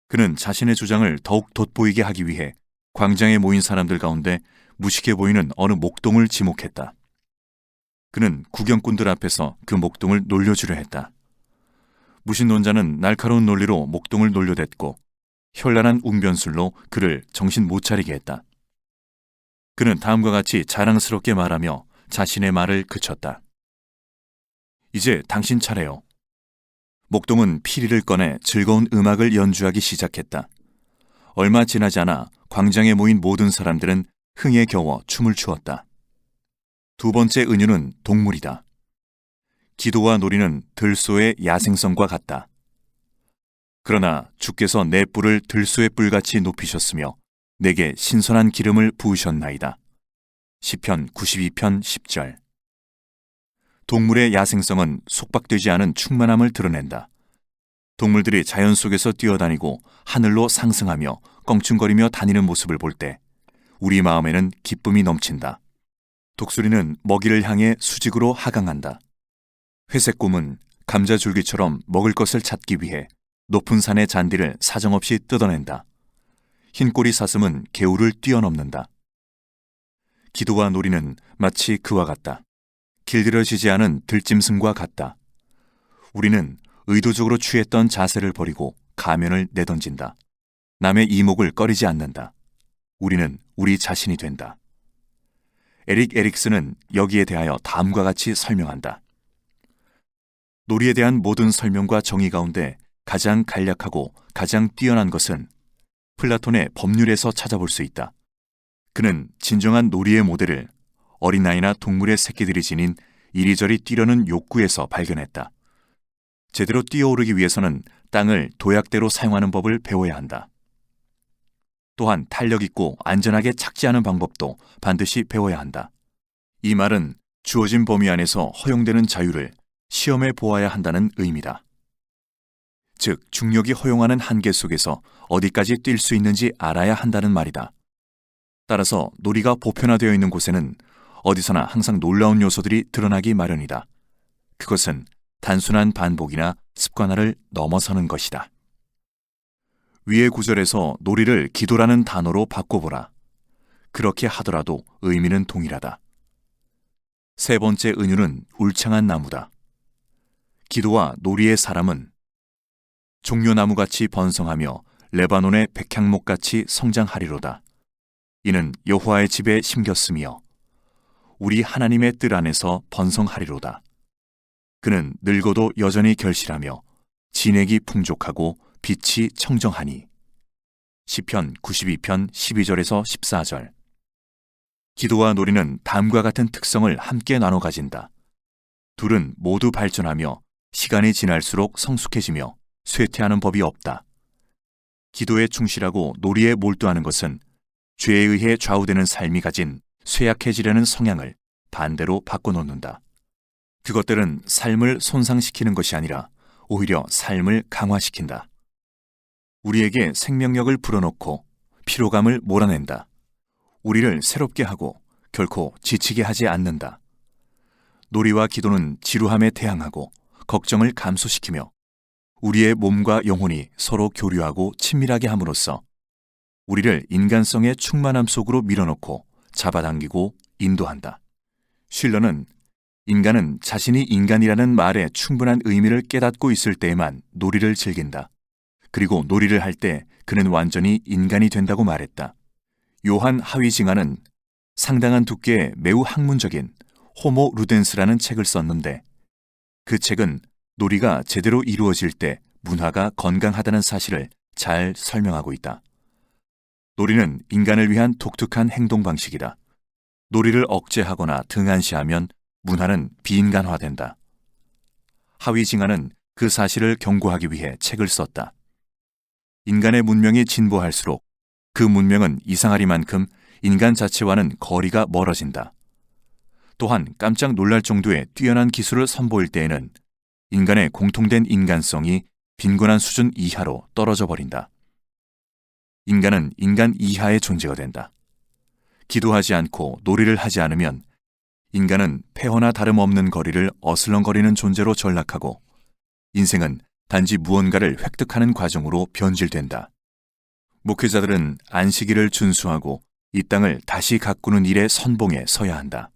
그는 자신의 주장을 더욱 돋보이게 하기 위해 광장에 모인 사람들 가운데 무식해 보이는 어느 목동을 지목했다. 그는 구경꾼들 앞에서 그 목동을 놀려주려 했다. 무신론자는 날카로운 논리로 목동을 놀려댔고 현란한 웅변술로 그를 정신 못 차리게 했다. 그는 다음과 같이 자랑스럽게 말하며 자신의 말을 그쳤다. 이제 당신 차례요. 목동은 피리를 꺼내 즐거운 음악을 연주하기 시작했다. 얼마 지나지 않아 광장에 모인 모든 사람들은 흥에 겨워 춤을 추었다. 두 번째 은유는 동물이다. 기도와 놀이는 들소의 야생성과 같다. 그러나 주께서 내 뿔을 들소의 뿔같이 높이셨으며 내게 신선한 기름을 부으셨나이다. 시편 92편 10절. 동물의 야생성은 속박되지 않은 충만함을 드러낸다. 동물들이 자연 속에서 뛰어다니고 하늘로 상승하며 껑충거리며 다니는 모습을 볼 때 우리 마음에는 기쁨이 넘친다. 독수리는 먹이를 향해 수직으로 하강한다. 회색곰은 감자줄기처럼 먹을 것을 찾기 위해 높은 산의 잔디를 사정없이 뜯어낸다. 흰꼬리 사슴은 개울을 뛰어넘는다. 기도와 놀이는 마치 그와 같다. 길들여지지 않은 들짐승과 같다. 우리는 의도적으로 취했던 자세를 버리고 가면을 내던진다. 남의 이목을 꺼리지 않는다. 우리는 우리 자신이 된다. 에릭 에릭슨은 여기에 대하여 다음과 같이 설명한다. 놀이에 대한 모든 설명과 정의 가운데 가장 간략하고 가장 뛰어난 것은 플라톤의 법률에서 찾아볼 수 있다. 그는 진정한 놀이의 모델을 어린아이나 동물의 새끼들이 지닌 이리저리 뛰려는 욕구에서 발견했다. 제대로 뛰어오르기 위해서는 땅을 도약대로 사용하는 법을 배워야 한다. 또한 탄력 있고 안전하게 착지하는 방법도 반드시 배워야 한다. 이 말은 주어진 범위 안에서 허용되는 자유를 시험해 보아야 한다는 의미다. 즉, 중력이 허용하는 한계 속에서 어디까지 뛸 수 있는지 알아야 한다는 말이다. 따라서 놀이가 보편화되어 있는 곳에는 어디서나 항상 놀라운 요소들이 드러나기 마련이다. 그것은 단순한 반복이나 습관화를 넘어서는 것이다. 위의 구절에서 놀이를 기도라는 단어로 바꿔보라. 그렇게 하더라도 의미는 동일하다. 세 번째 은유는 울창한 나무다. 기도와 놀이의 사람은 종려나무같이 번성하며 레바논의 백향목같이 성장하리로다. 이는 여호와의 집에 심겼으며 우리 하나님의 뜰 안에서 번성하리로다. 그는 늙어도 여전히 결실하며 진액이 풍족하고 빛이 청정하니. 시편 92편 12절에서 14절. 기도와 놀이는 다음과 같은 특성을 함께 나눠 가진다. 둘은 모두 발전하며 시간이 지날수록 성숙해지며 쇠퇴하는 법이 없다. 기도에 충실하고 놀이에 몰두하는 것은 죄에 의해 좌우되는 삶이 가진 쇠약해지려는 성향을 반대로 바꿔놓는다. 그것들은 삶을 손상시키는 것이 아니라 오히려 삶을 강화시킨다. 우리에게 생명력을 불어넣고 피로감을 몰아낸다. 우리를 새롭게 하고 결코 지치게 하지 않는다. 놀이와 기도는 지루함에 대항하고 걱정을 감소시키며 우리의 몸과 영혼이 서로 교류하고 친밀하게 함으로써 우리를 인간성의 충만함 속으로 밀어넣고 잡아당기고 인도한다. 실러는 인간은 자신이 인간이라는 말의 충분한 의미를 깨닫고 있을 때에만 놀이를 즐긴다. 그리고 놀이를 할 때 그는 완전히 인간이 된다고 말했다. 요한 하위징하는 상당한 두께의 매우 학문적인 호모 루덴스라는 책을 썼는데 그 책은 놀이가 제대로 이루어질 때 문화가 건강하다는 사실을 잘 설명하고 있다. 놀이는 인간을 위한 독특한 행동 방식이다. 놀이를 억제하거나 등한시하면 문화는 비인간화된다. 하위징하는 그 사실을 경고하기 위해 책을 썼다. 인간의 문명이 진보할수록 그 문명은 이상하리만큼 인간 자체와는 거리가 멀어진다. 또한 깜짝 놀랄 정도의 뛰어난 기술을 선보일 때에는 인간의 공통된 인간성이 빈곤한 수준 이하로 떨어져 버린다. 인간은 인간 이하의 존재가 된다. 기도하지 않고 놀이를 하지 않으면 인간은 폐허나 다름없는 거리를 어슬렁거리는 존재로 전락하고 인생은 단지 무언가를 획득하는 과정으로 변질된다. 목회자들은 안식일을 준수하고 이 땅을 다시 가꾸는 일의 선봉에 서야 한다.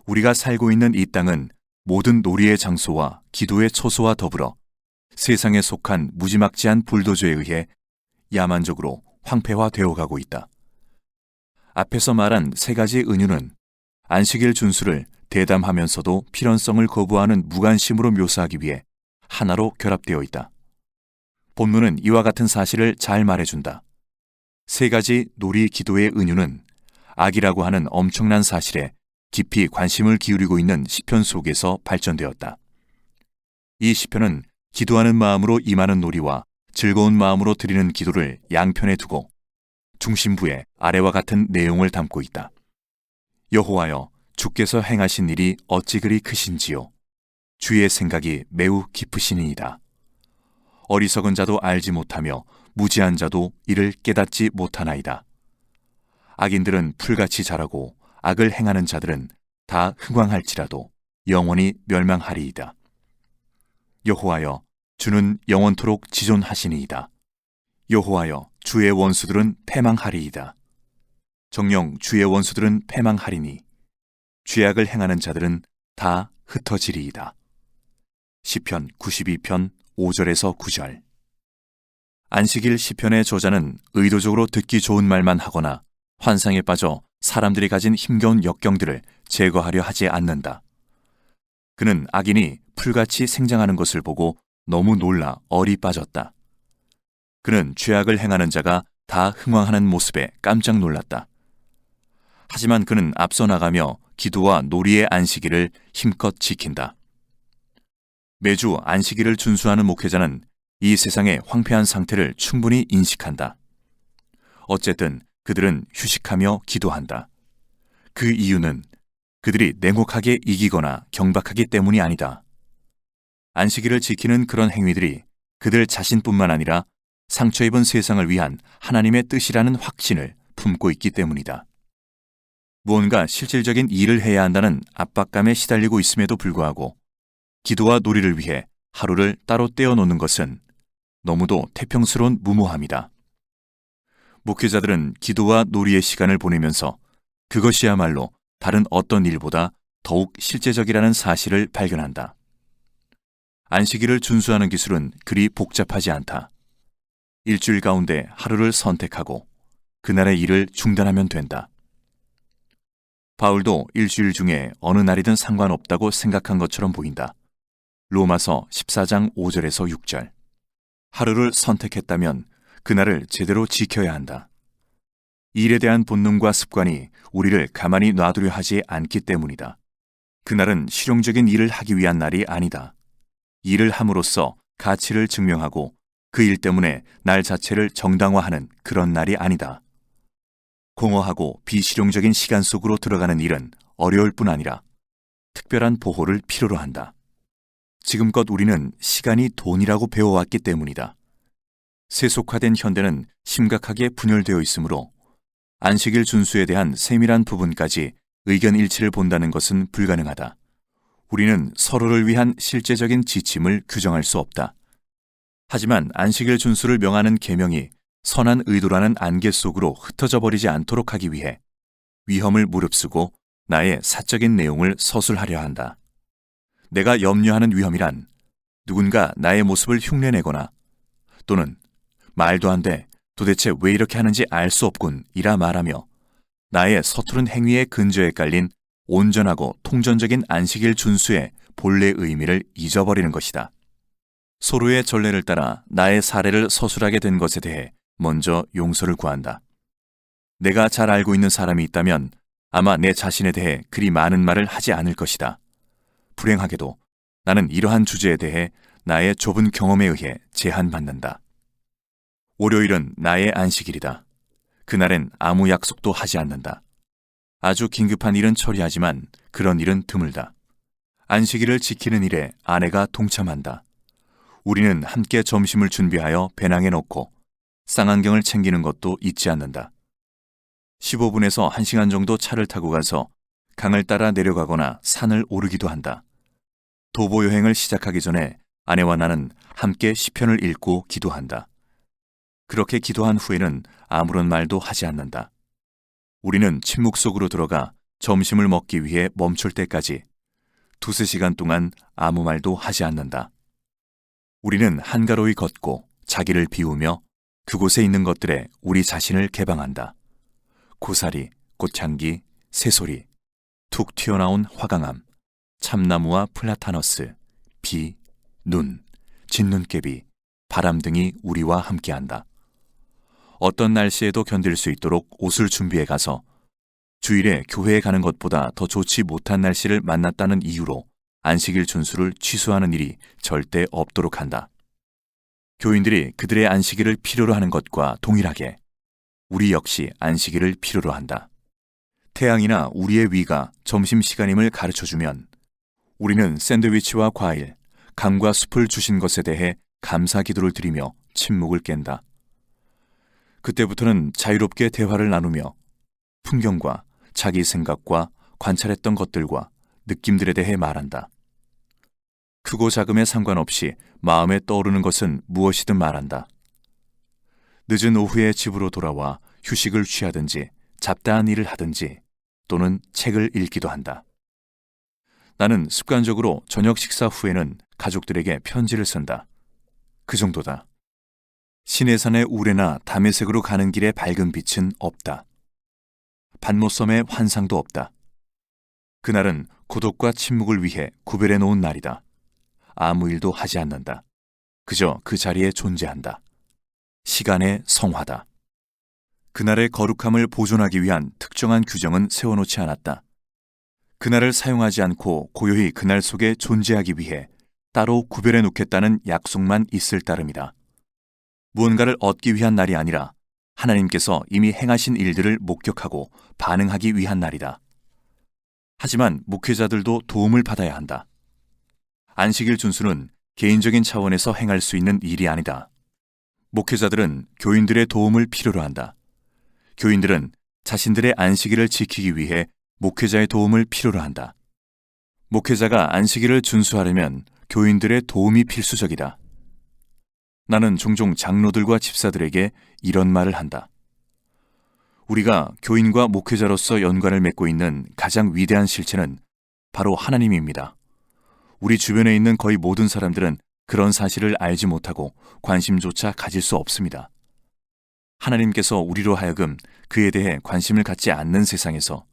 우리가 살고 있는 이 땅은 모든 놀이의 장소와 기도의 초소와 더불어 세상에 속한 무지막지한 불도저에 의해 야만적으로 황폐화되어 가고 있다. 앞에서 말한 세 가지 은유는 안식일 준수를 대담하면서도 필연성을 거부하는 무관심으로 묘사하기 위해 하나로 결합되어 있다. 본문은 이와 같은 사실을 잘 말해준다. 세 가지 놀이 기도의 은유는 악이라고 하는 엄청난 사실에 깊이 관심을 기울이고 있는 시편 속에서 발전되었다. 이 시편은 기도하는 마음으로 임하는 놀이와 즐거운 마음으로 드리는 기도를 양편에 두고 중심부에 아래와 같은 내용을 담고 있다. 여호와여, 주께서 행하신 일이 어찌 그리 크신지요. 주의 생각이 매우 깊으시니이다. 어리석은 자도 알지 못하며 무지한 자도 이를 깨닫지 못하나이다. 악인들은 풀같이 자라고 악을 행하는 자들은 다 흥왕할지라도 영원히 멸망하리이다. 여호와여, 주는 영원토록 지존하시니이다. 여호와여, 주의 원수들은 패망하리이다. 정녕 주의 원수들은 패망하리니 죄악을 행하는 자들은 다 흩어지리이다. 시편 92편 5절에서 9절. 안식일 시편의 저자는 의도적으로 듣기 좋은 말만 하거나 환상에 빠져 사람들이 가진 힘겨운 역경들을 제거하려 하지 않는다. 그는 악인이 풀같이 생장하는 것을 보고 너무 놀라 얼이 빠졌다. 그는 죄악을 행하는 자가 다 흥왕하는 모습에 깜짝 놀랐다. 하지만 그는 앞서 나가며 기도와 놀이의 안식일을 힘껏 지킨다. 매주 안식일을 준수하는 목회자는 이 세상의 황폐한 상태를 충분히 인식한다. 어쨌든 그들은 휴식하며 기도한다. 그 이유는 그들이 냉혹하게 이기거나 경박하기 때문이 아니다. 안식일을 지키는 그런 행위들이 그들 자신뿐만 아니라 상처 입은 세상을 위한 하나님의 뜻이라는 확신을 품고 있기 때문이다. 무언가 실질적인 일을 해야 한다는 압박감에 시달리고 있음에도 불구하고 기도와 놀이를 위해 하루를 따로 떼어놓는 것은 너무도 태평스러운 무모함이다. 목회자들은 기도와 놀이의 시간을 보내면서 그것이야말로 다른 어떤 일보다 더욱 실제적이라는 사실을 발견한다. 안식일을 준수하는 기술은 그리 복잡하지 않다. 일주일 가운데 하루를 선택하고 그날의 일을 중단하면 된다. 바울도 일주일 중에 어느 날이든 상관없다고 생각한 것처럼 보인다. 로마서 14장 5절에서 6절. 하루를 선택했다면 그날을 제대로 지켜야 한다. 일에 대한 본능과 습관이 우리를 가만히 놔두려 하지 않기 때문이다. 그날은 실용적인 일을 하기 위한 날이 아니다. 일을 함으로써 가치를 증명하고 그 일 때문에 날 자체를 정당화하는 그런 날이 아니다. 공허하고 비실용적인 시간 속으로 들어가는 일은 어려울 뿐 아니라 특별한 보호를 필요로 한다. 지금껏 우리는 시간이 돈이라고 배워왔기 때문이다. 세속화된 현대는 심각하게 분열되어 있으므로 안식일 준수에 대한 세밀한 부분까지 의견 일치를 본다는 것은 불가능하다. 우리는 서로를 위한 실제적인 지침을 규정할 수 없다. 하지만 안식일 준수를 명하는 계명이 선한 의도라는 안개 속으로 흩어져 버리지 않도록 하기 위해 위험을 무릅쓰고 나의 사적인 내용을 서술하려 한다. 내가 염려하는 위험이란 누군가 나의 모습을 흉내내거나 또는 말도 안 돼, 도대체 왜 이렇게 하는지 알 수 없군 이라 말하며 나의 서투른 행위에 근저에 깔린 온전하고 통전적인 안식일 준수의 본래 의미를 잊어버리는 것이다. 서로의 전례를 따라 나의 사례를 서술하게 된 것에 대해 먼저 용서를 구한다. 내가 잘 알고 있는 사람이 있다면 아마 내 자신에 대해 그리 많은 말을 하지 않을 것이다. 불행하게도 나는 이러한 주제에 대해 나의 좁은 경험에 의해 제한받는다. 월요일은 나의 안식일이다. 그날엔 아무 약속도 하지 않는다. 아주 긴급한 일은 처리하지만 그런 일은 드물다. 안식일을 지키는 일에 아내가 동참한다. 우리는 함께 점심을 준비하여 배낭에 넣고 쌍안경을 챙기는 것도 잊지 않는다. 15분에서 1시간 정도 차를 타고 가서 강을 따라 내려가거나 산을 오르기도 한다. 도보 여행을 시작하기 전에 아내와 나는 함께 시편을 읽고 기도한다. 그렇게 기도한 후에는 아무런 말도 하지 않는다. 우리는 침묵 속으로 들어가 점심을 먹기 위해 멈출 때까지 2-3시간 동안 아무 말도 하지 않는다. 우리는 한가로이 걷고 자기를 비우며 그곳에 있는 것들에 우리 자신을 개방한다. 고사리, 꽃향기, 새소리, 툭 튀어나온 화강암, 참나무와 플라타너스, 비, 눈, 진눈깨비, 바람 등이 우리와 함께한다. 어떤 날씨에도 견딜 수 있도록 옷을 준비해 가서 주일에 교회에 가는 것보다 더 좋지 못한 날씨를 만났다는 이유로 안식일 준수를 취소하는 일이 절대 없도록 한다. 교인들이 그들의 안식일을 필요로 하는 것과 동일하게 우리 역시 안식일을 필요로 한다. 태양이나 우리의 위가 점심시간임을 가르쳐주면 우리는 샌드위치와 과일, 감과 숲을 주신 것에 대해 감사 기도를 드리며 침묵을 깬다. 그때부터는 자유롭게 대화를 나누며 풍경과 자기 생각과 관찰했던 것들과 느낌들에 대해 말한다. 크고 작음에 상관없이 마음에 떠오르는 것은 무엇이든 말한다. 늦은 오후에 집으로 돌아와 휴식을 취하든지 잡다한 일을 하든지 또는 책을 읽기도 한다. 나는 습관적으로 저녁 식사 후에는 가족들에게 편지를 쓴다. 그 정도다. 시내산의 우레나 담에색으로 가는 길의 밝은 빛은 없다. 반모섬의 환상도 없다. 그날은 고독과 침묵을 위해 구별해 놓은 날이다. 아무 일도 하지 않는다. 그저 그 자리에 존재한다. 시간의 성화다. 그날의 거룩함을 보존하기 위한 특정한 규정은 세워놓지 않았다. 그날을 사용하지 않고 고요히 그날 속에 존재하기 위해 따로 구별해 놓겠다는 약속만 있을 따름이다. 무언가를 얻기 위한 날이 아니라 하나님께서 이미 행하신 일들을 목격하고 반응하기 위한 날이다. 하지만 목회자들도 도움을 받아야 한다. 안식일 준수는 개인적인 차원에서 행할 수 있는 일이 아니다. 목회자들은 교인들의 도움을 필요로 한다. 교인들은 자신들의 안식일을 지키기 위해 목회자의 도움을 필요로 한다. 목회자가 안식일을 준수하려면 교인들의 도움이 필수적이다. 나는 종종 장로들과 집사들에게 이런 말을 한다. 우리가 교인과 목회자로서 연관을 맺고 있는 가장 위대한 실체는 바로 하나님입니다. 우리 주변에 있는 거의 모든 사람들은 그런 사실을 알지 못하고 관심조차 가질 수 없습니다. 하나님께서 우리로 하여금 그에 대해 관심을 갖지 않는 세상에서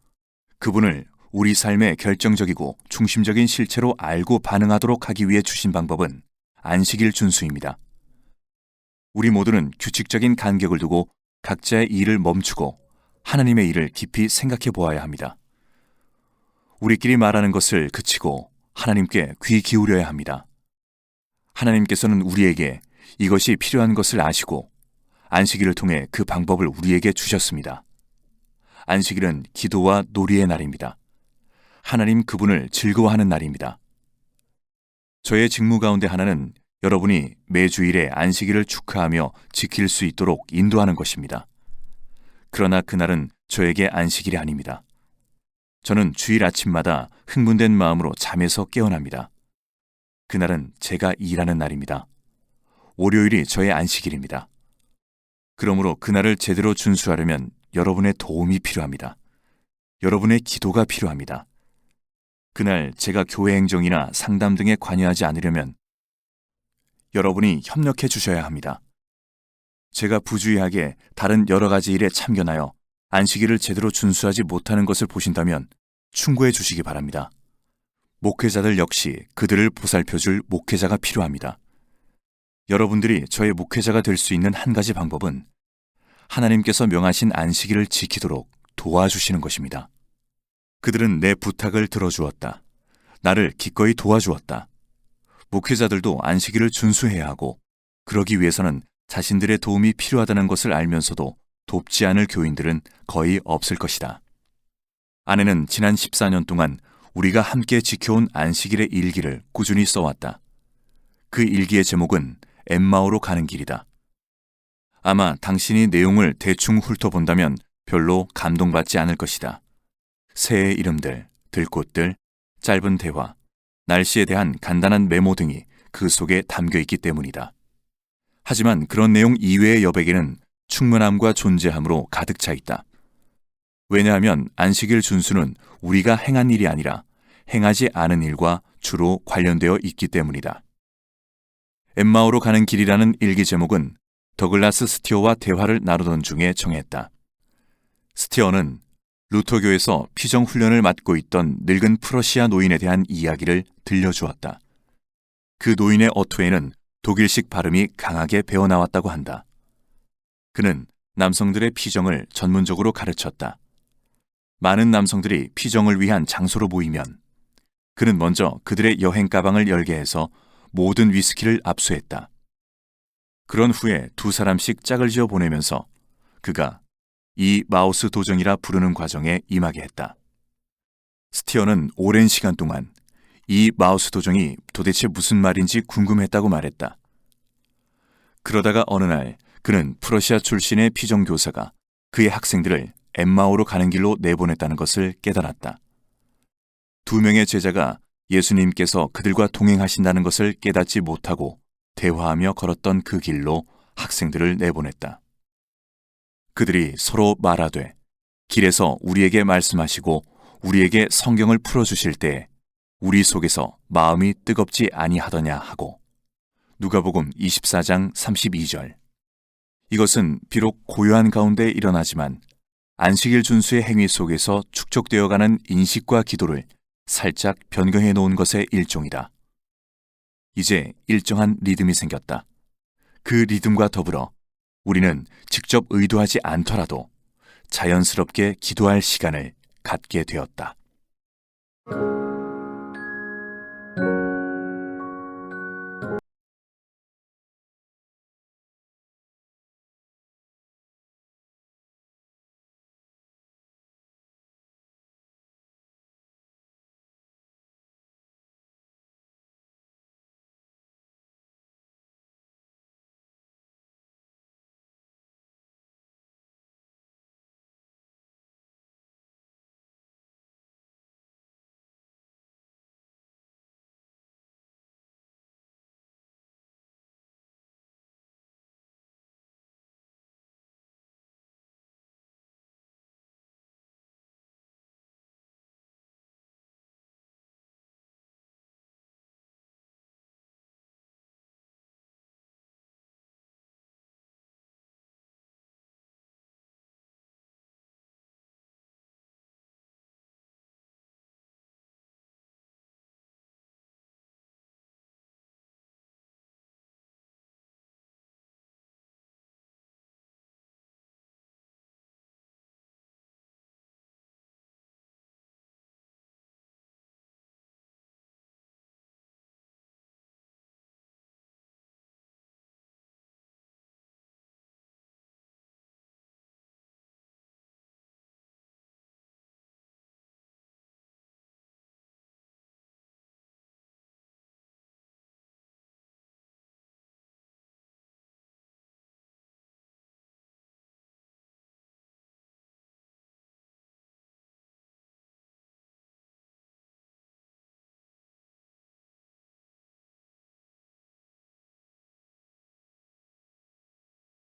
그분을 우리 삶의 결정적이고 중심적인 실체로 알고 반응하도록 하기 위해 주신 방법은 안식일 준수입니다. 우리 모두는 규칙적인 간격을 두고 각자의 일을 멈추고 하나님의 일을 깊이 생각해 보아야 합니다. 우리끼리 말하는 것을 그치고 하나님께 귀 기울여야 합니다. 하나님께서는 우리에게 이것이 필요한 것을 아시고 안식일을 통해 그 방법을 우리에게 주셨습니다. 안식일은 기도와 놀이의 날입니다. 하나님 그분을 즐거워하는 날입니다. 저의 직무 가운데 하나는 여러분이 매주일에 안식일을 축하하며 지킬 수 있도록 인도하는 것입니다. 그러나 그날은 저에게 안식일이 아닙니다. 저는 주일 아침마다 흥분된 마음으로 잠에서 깨어납니다. 그날은 제가 일하는 날입니다. 월요일이 저의 안식일입니다. 그러므로 그날을 제대로 준수하려면 여러분의 도움이 필요합니다. 여러분의 기도가 필요합니다. 그날 제가 교회 행정이나 상담 등에 관여하지 않으려면 여러분이 협력해 주셔야 합니다. 제가 부주의하게 다른 여러 가지 일에 참견하여 안식일을 제대로 준수하지 못하는 것을 보신다면 충고해 주시기 바랍니다. 목회자들 역시 그들을 보살펴줄 목회자가 필요합니다. 여러분들이 저의 목회자가 될 수 있는 한 가지 방법은 하나님께서 명하신 안식일을 지키도록 도와주시는 것입니다. 그들은 내 부탁을 들어주었다. 나를 기꺼이 도와주었다. 목회자들도 안식일을 준수해야 하고 그러기 위해서는 자신들의 도움이 필요하다는 것을 알면서도 돕지 않을 교인들은 거의 없을 것이다. 아내는 지난 14년 동안 우리가 함께 지켜온 안식일의 일기를 꾸준히 써왔다. 그 일기의 제목은 엠마오로 가는 길이다. 아마 당신이 내용을 대충 훑어본다면 별로 감동받지 않을 것이다. 새의 이름들, 들꽃들, 짧은 대화, 날씨에 대한 간단한 메모 등이 그 속에 담겨 있기 때문이다. 하지만 그런 내용 이외의 여백에는 충만함과 존재함으로 가득 차 있다. 왜냐하면 안식일 준수는 우리가 행한 일이 아니라 행하지 않은 일과 주로 관련되어 있기 때문이다. 엠마오로 가는 길이라는 일기 제목은 더글라스 스티어와 대화를 나누던 중에 정했다. 스티어는 루터교에서 피정 훈련을 맡고 있던 늙은 프러시아 노인에 대한 이야기를 들려주었다. 그 노인의 어투에는 독일식 발음이 강하게 배어나왔다고 한다. 그는 남성들의 피정을 전문적으로 가르쳤다. 많은 남성들이 피정을 위한 장소로 모이면 그는 먼저 그들의 여행 가방을 열게 해서 모든 위스키를 압수했다. 그런 후에 두 사람씩 짝을 지어 보내면서 그가 이 마우스 도정이라 부르는 과정에 임하게 했다. 스티어는 오랜 시간 동안 이 마우스 도정이 도대체 무슨 말인지 궁금했다고 말했다. 그러다가 어느 날 그는 프러시아 출신의 피정교사가 그의 학생들을 엠마오로 가는 길로 내보냈다는 것을 깨달았다. 두 명의 제자가 예수님께서 그들과 동행하신다는 것을 깨닫지 못하고 대화하며 걸었던 그 길로 학생들을 내보냈다. 그들이 서로 말하되 길에서 우리에게 말씀하시고 우리에게 성경을 풀어주실 때 우리 속에서 마음이 뜨겁지 아니하더냐 하고. 누가복음 24장 32절. 이것은 비록 고요한 가운데 일어나지만 안식일 준수의 행위 속에서 축적되어가는 인식과 기도를 살짝 변경해 놓은 것의 일종이다. 이제 일정한 리듬이 생겼다. 그 리듬과 더불어 우리는 직접 의도하지 않더라도 자연스럽게 기도할 시간을 갖게 되었다.